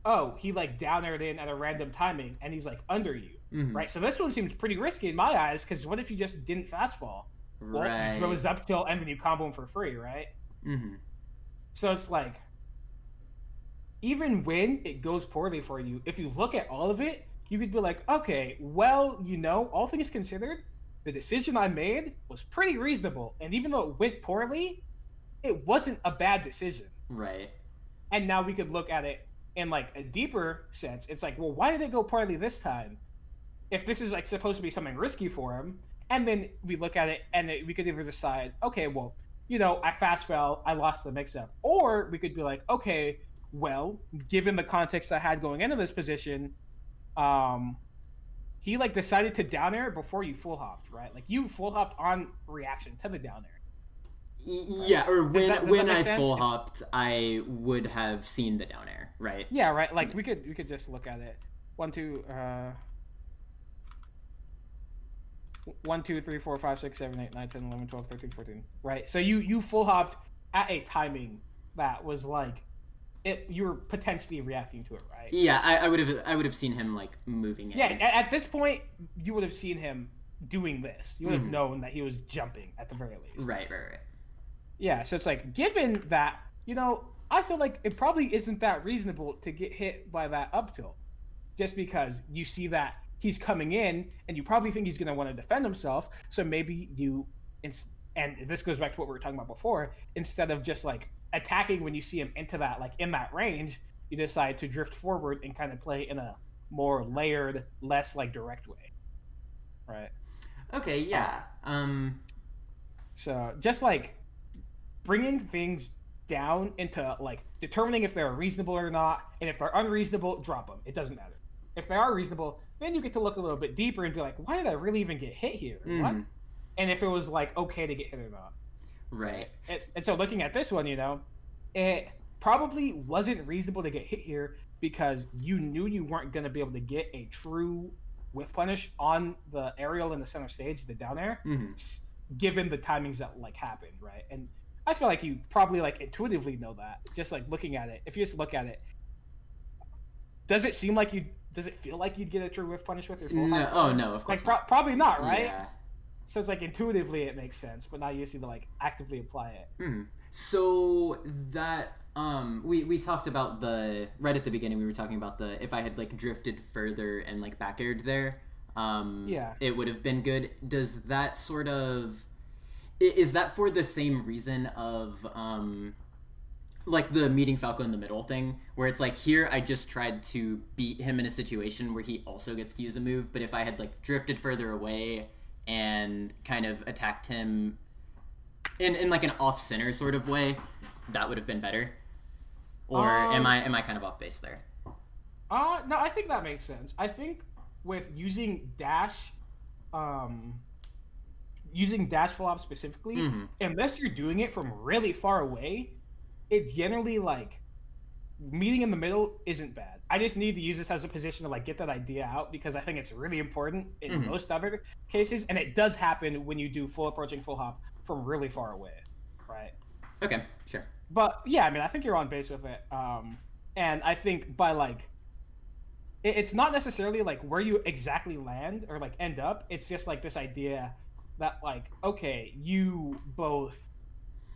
Speaker 2: oh, he like down aired in at a random timing, and he's like under you, right? So this one seems pretty risky in my eyes, because what if you just didn't fast fall? Well, you drove his up tilt and then you combo him for free, right? So it's like, even when it goes poorly for you, if you look at all of it, you could be like, okay, well, all things considered, the decision I made was pretty reasonable, and even though it went poorly, it wasn't a bad decision.
Speaker 1: Right.
Speaker 2: And now we could look at it in like a deeper sense. It's like, well, why did it go poorly this time? If this is like supposed to be something risky for him, and then we look at it and we could either decide, okay, well, I fast fell, I lost the mix-up. Or we could be like, okay, well, given the context I had going into this position, he like decided to down air before you full hopped, right? Like you full hopped on reaction to the down air.
Speaker 1: Yeah, or when I full hopped, I would have seen the down air, right?
Speaker 2: Yeah, right. Like we could just look at it. 1, 2, 1, 2, 3, 4, 5, 6, 7, 8, 9, 10, 11, 12, 13, 14. Right. So you full hopped at a timing that was like you were potentially reacting to it, right?
Speaker 1: Yeah, I would have seen him like moving in.
Speaker 2: Yeah, at this point you would have seen him doing this. You would have known that he was jumping at the very least.
Speaker 1: Right.
Speaker 2: Yeah, so it's like, given that, I feel like it probably isn't that reasonable to get hit by that up tilt. Just because you see that he's coming in, and you probably think he's going to want to defend himself, so maybe and this goes back to what we were talking about before, instead of just, like, attacking when you see him into that, like, in that range, you decide to drift forward and kind of play in a more layered, less, like, direct way. Right?
Speaker 1: Okay, yeah.
Speaker 2: So, just, like, bringing things down into like determining if they're reasonable or not, and if they're unreasonable, drop them. It doesn't matter. If they are reasonable, then you get to look a little bit deeper and be like, why did I really even get hit here? What? And if it was like okay to get hit or not.
Speaker 1: Right.
Speaker 2: And so looking at this one, it probably wasn't reasonable to get hit here because you knew you weren't going to be able to get a true whiff punish on the aerial in the center stage, the down air, given the timings that like happened, right? And I feel like you probably like intuitively know that, just like looking at it. If you just look at it, does it feel like you'd get a true whiff punish with your full
Speaker 1: No, no, of course
Speaker 2: like, probably not, right?
Speaker 1: Yeah.
Speaker 2: So it's like intuitively it makes sense, but now you just need to like actively apply it.
Speaker 1: So that we talked about right at the beginning we were talking about if I had like drifted further and like back aired there, it would have been good. Does that sort of is that for the same reason of like the meeting Falco in the middle thing, where it's like here I just tried to beat him in a situation where he also gets to use a move, but if I had like drifted further away and kind of attacked him in like an off-center sort of way, that would have been better? Or am I kind of off base there?
Speaker 2: No, I think that makes sense. I think with using dash full op specifically, unless you're doing it from really far away, it generally like meeting in the middle isn't bad. I just need to use this as a position to like get that idea out because I think it's really important in most other cases, and it does happen when you do full approaching full hop from really far away, right?
Speaker 1: Okay, sure.
Speaker 2: But yeah, I mean, I think you're on base with it, and I think by like it's not necessarily like where you exactly land or like end up. It's just like this idea that like, okay, you both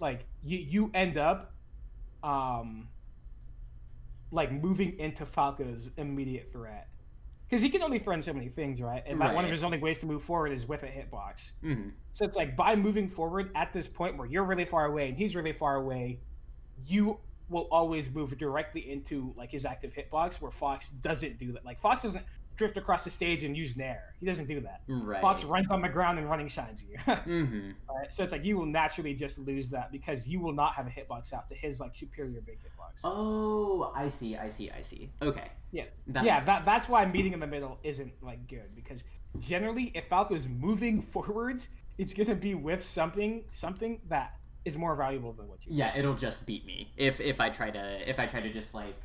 Speaker 2: like you end up like moving into Falco's immediate threat, because he can only threaten so many things, right? And one of his only ways to move forward is with a hitbox. So it's like by moving forward at this point where you're really far away and he's really far away, you will always move directly into like his active hitbox, where Fox doesn't do that. Like Fox doesn't drift across the stage and use Nair. He doesn't do that.
Speaker 1: Right.
Speaker 2: Fox runs on the ground and running shines you. Right? So it's like you will naturally just lose that because you will not have a hitbox out to his like superior big hitbox.
Speaker 1: Oh, I see. Okay.
Speaker 2: Yeah. That's why meeting in the middle isn't like good, because generally if Falco's moving forwards, it's gonna be with something that is more valuable than what you.
Speaker 1: Yeah, it'll just beat me if I try to just like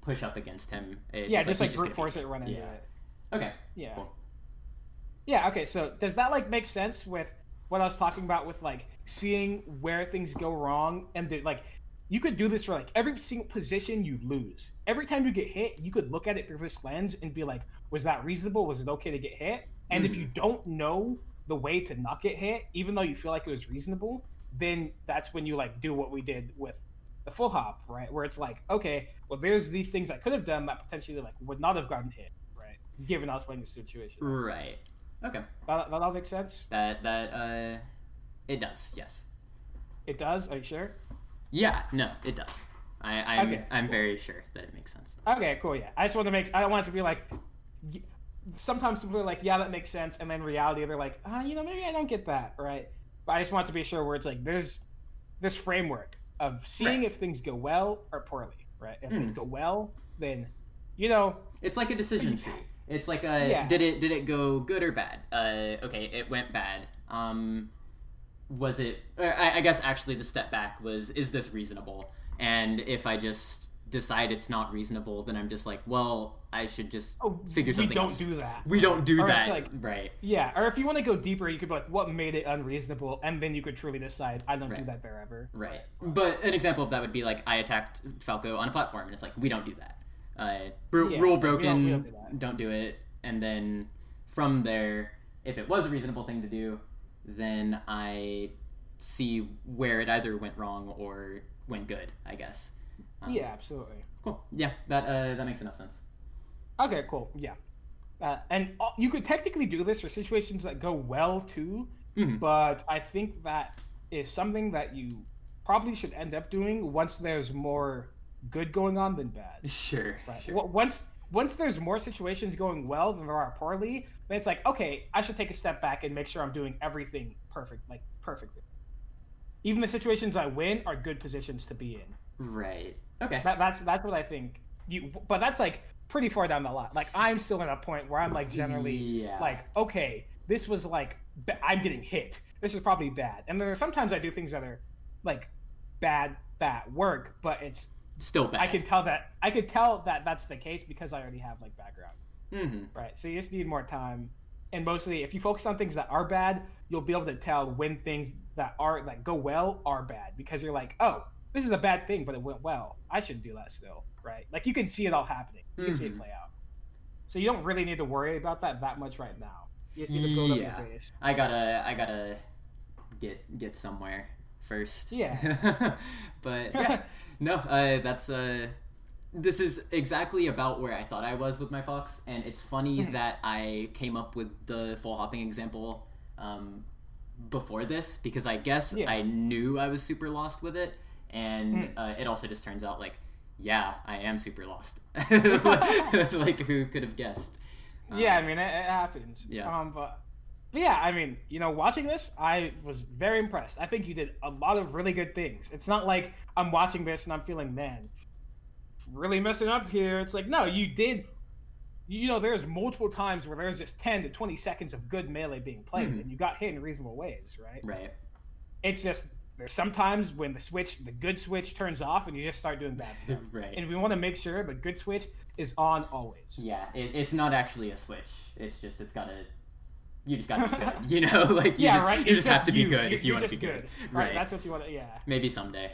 Speaker 1: push up against him.
Speaker 2: Just like brute force it, run into it.
Speaker 1: Okay.
Speaker 2: Yeah.
Speaker 1: Cool.
Speaker 2: Yeah, okay, so does that like make sense with what I was talking about with like seeing where things go wrong and like you could do this for like every single position you lose. Every time you get hit, you could look at it through this lens and be like, was that reasonable? Was it okay to get hit? And if you don't know the way to not get hit, even though you feel like it was reasonable, then that's when you like do what we did with the full hop, right? Where it's like, okay, well, there's these things I could have done that potentially like would not have gotten hit, right? Given I was playing the situation.
Speaker 1: Right. Okay.
Speaker 2: That all makes sense?
Speaker 1: It does, yes.
Speaker 2: It does? Are you sure?
Speaker 1: Yeah, no, it does. I'm very sure that it makes sense.
Speaker 2: Okay, cool, yeah. I just want to make, I don't want it to be like, sometimes people are like, yeah, that makes sense, and then in reality they're like, maybe I don't get that, right? But I just want to be sure where it's like, there's this framework of seeing if things go well or poorly, right? If things go well, then,
Speaker 1: It's like a decision tree. It's like did it go good or bad? Okay, it went bad. Was it? I guess actually the step back was, is this reasonable? And if I just decide it's not reasonable, then I'm just like, well, I should just figure something else.
Speaker 2: We don't do that.
Speaker 1: We don't do that. Like, right.
Speaker 2: Yeah, or if you want to go deeper, you could be like, what made it unreasonable? And then you could truly decide, I don't do that there ever.
Speaker 1: Right. But an example of that would be like, I attacked Falco on a platform, and it's like, we don't do that. Rule broken, don't do it. And then from there, if it was a reasonable thing to do, then I see where it either went wrong or went good, I guess.
Speaker 2: Yeah, absolutely.
Speaker 1: Cool. Yeah, that makes enough sense.
Speaker 2: Okay, cool. Yeah. And you could technically do this for situations that go well, too. But I think that is something that you probably should end up doing once there's more good going on than bad.
Speaker 1: Sure.
Speaker 2: Right. Sure. Once there's more situations going well than there are poorly, then it's like, okay, I should take a step back and make sure I'm doing everything perfectly. Even the situations I win are good positions to be in.
Speaker 1: Right. Okay.
Speaker 2: That's what I think. But that's like pretty far down the line. Like I'm still at a point where I'm like generally like, okay, this was like I'm getting hit. This is probably bad. And then sometimes I do things that are like bad that work, but it's
Speaker 1: still bad.
Speaker 2: I could tell that that's the case because I already have like background. Right. So you just need more time. And mostly if you focus on things that are bad, you'll be able to tell when things that go well are bad, because you're like, oh, this is a bad thing, but it went well. I should do that still, right? Like you can see it all happening. You can see it play out. So you don't really need to worry about that much right now. You just need to build up your base.
Speaker 1: I gotta get somewhere first.
Speaker 2: Yeah.
Speaker 1: But yeah, no, this is exactly about where I thought I was with my Fox, and it's funny that I came up with the full hopping example before this, because I guess I knew I was super lost with it, and it also just turns out like, yeah, I am super lost. Like, who could have guessed?
Speaker 2: Yeah, I mean, it happens.
Speaker 1: Yeah.
Speaker 2: But yeah, I mean, watching this, I was very impressed. I think you did a lot of really good things. It's not like I'm watching this and I'm feeling, man, really messing up here. It's like, no, you did. There's multiple times where there's just 10 to 20 seconds of good melee being played, and you got hit in reasonable ways, right?
Speaker 1: Right.
Speaker 2: It's just there's sometimes when the good switch turns off, and you just start doing bad stuff.
Speaker 1: Right.
Speaker 2: And we want to make sure the good switch is on always.
Speaker 1: Yeah, it's not actually a switch. It's just you just gotta be good. Like you just have to be good if you want to be good.
Speaker 2: Right. That's what you want to. Yeah.
Speaker 1: Maybe someday,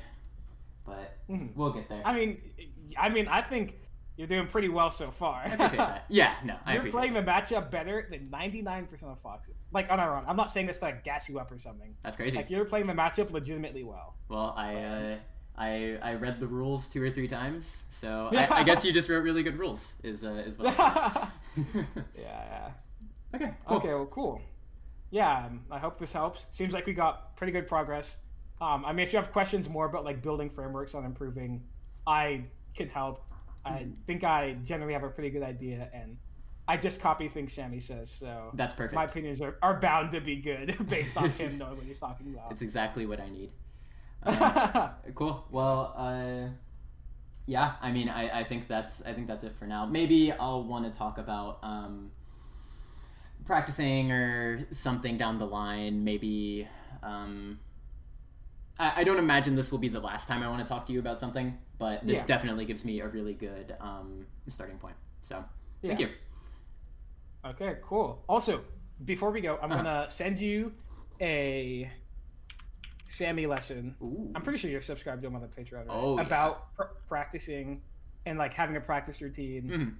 Speaker 1: but we'll get there.
Speaker 2: I mean, I think you're doing pretty well so far.
Speaker 1: I appreciate that. Yeah, no,
Speaker 2: You're playing the matchup better than 99% of Foxes. Like, on our own. I'm not saying this to like gas you up or something.
Speaker 1: That's crazy.
Speaker 2: Like, you're playing the matchup legitimately well.
Speaker 1: Well, I read the rules 2 or 3 times, so I guess you just wrote really good rules. Is what I think.
Speaker 2: Yeah.
Speaker 1: Okay. Cool.
Speaker 2: Okay. Well, cool. Yeah. I hope this helps. Seems like we got pretty good progress. I mean, if you have questions more about like building frameworks on improving, I could help. I think I generally have a pretty good idea, and I just copy things Sammy says, so
Speaker 1: that's perfect.
Speaker 2: My opinions are bound to be good based on him knowing what he's talking about.
Speaker 1: It's exactly what I need. Cool. Well, yeah. I mean, I think that's it for now. Maybe I'll want to talk about practicing or something down the line. Maybe. I don't imagine this will be the last time I want to talk to you about something, but this definitely gives me a really good starting point. So, thank you.
Speaker 2: Okay, cool. Also, before we go, I'm gonna send you a Sammy lesson.
Speaker 1: Ooh.
Speaker 2: I'm pretty sure you're subscribed to him on the Patreon, right?
Speaker 1: Oh,
Speaker 2: about practicing and like having a practice routine.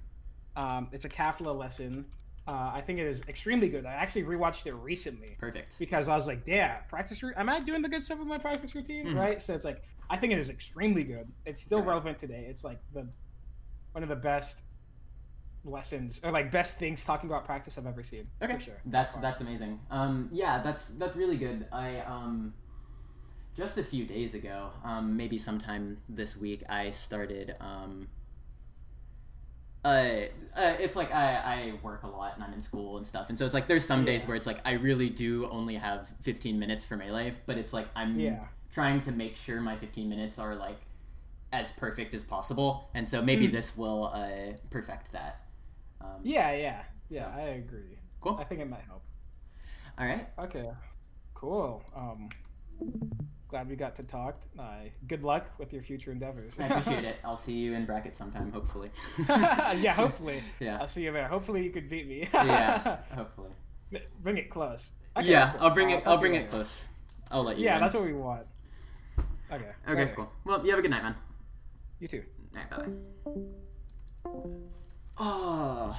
Speaker 2: It's a Kafla lesson. I think it is extremely good. I actually rewatched it recently.
Speaker 1: Perfect.
Speaker 2: Because I was like, damn, am I doing the good stuff with my practice routine? Right? So it's like, I think it is extremely good. It's still relevant today. It's like one of the best lessons or like best things talking about practice I've ever seen.
Speaker 1: Okay,
Speaker 2: for sure.
Speaker 1: That's amazing. Yeah, that's really good. I just a few days ago, maybe sometime this week, I started. It's like I work a lot and I'm in school and stuff, and so it's like there's some days where it's like I really do only have 15 minutes for Melee, but it's like I'm trying to make sure my 15 minutes are like as perfect as possible, and so maybe this will perfect that.
Speaker 2: Yeah, I agree.
Speaker 1: Cool.
Speaker 2: I think it might help.
Speaker 1: All right.
Speaker 2: Okay. Cool. Glad we got to talk. Good luck with your future endeavors.
Speaker 1: I appreciate it. I'll see you in bracket sometime, hopefully.
Speaker 2: Yeah, hopefully.
Speaker 1: Yeah.
Speaker 2: I'll see you there. Hopefully you could beat me.
Speaker 1: Yeah, hopefully.
Speaker 2: Bring it close. Okay,
Speaker 1: yeah,
Speaker 2: cool.
Speaker 1: I'll bring it close. I'll let you
Speaker 2: Yeah,
Speaker 1: win.
Speaker 2: that's what we want. Okay,
Speaker 1: cool. Well, you have a good night, man.
Speaker 2: You too.
Speaker 1: All right, bye. Oh.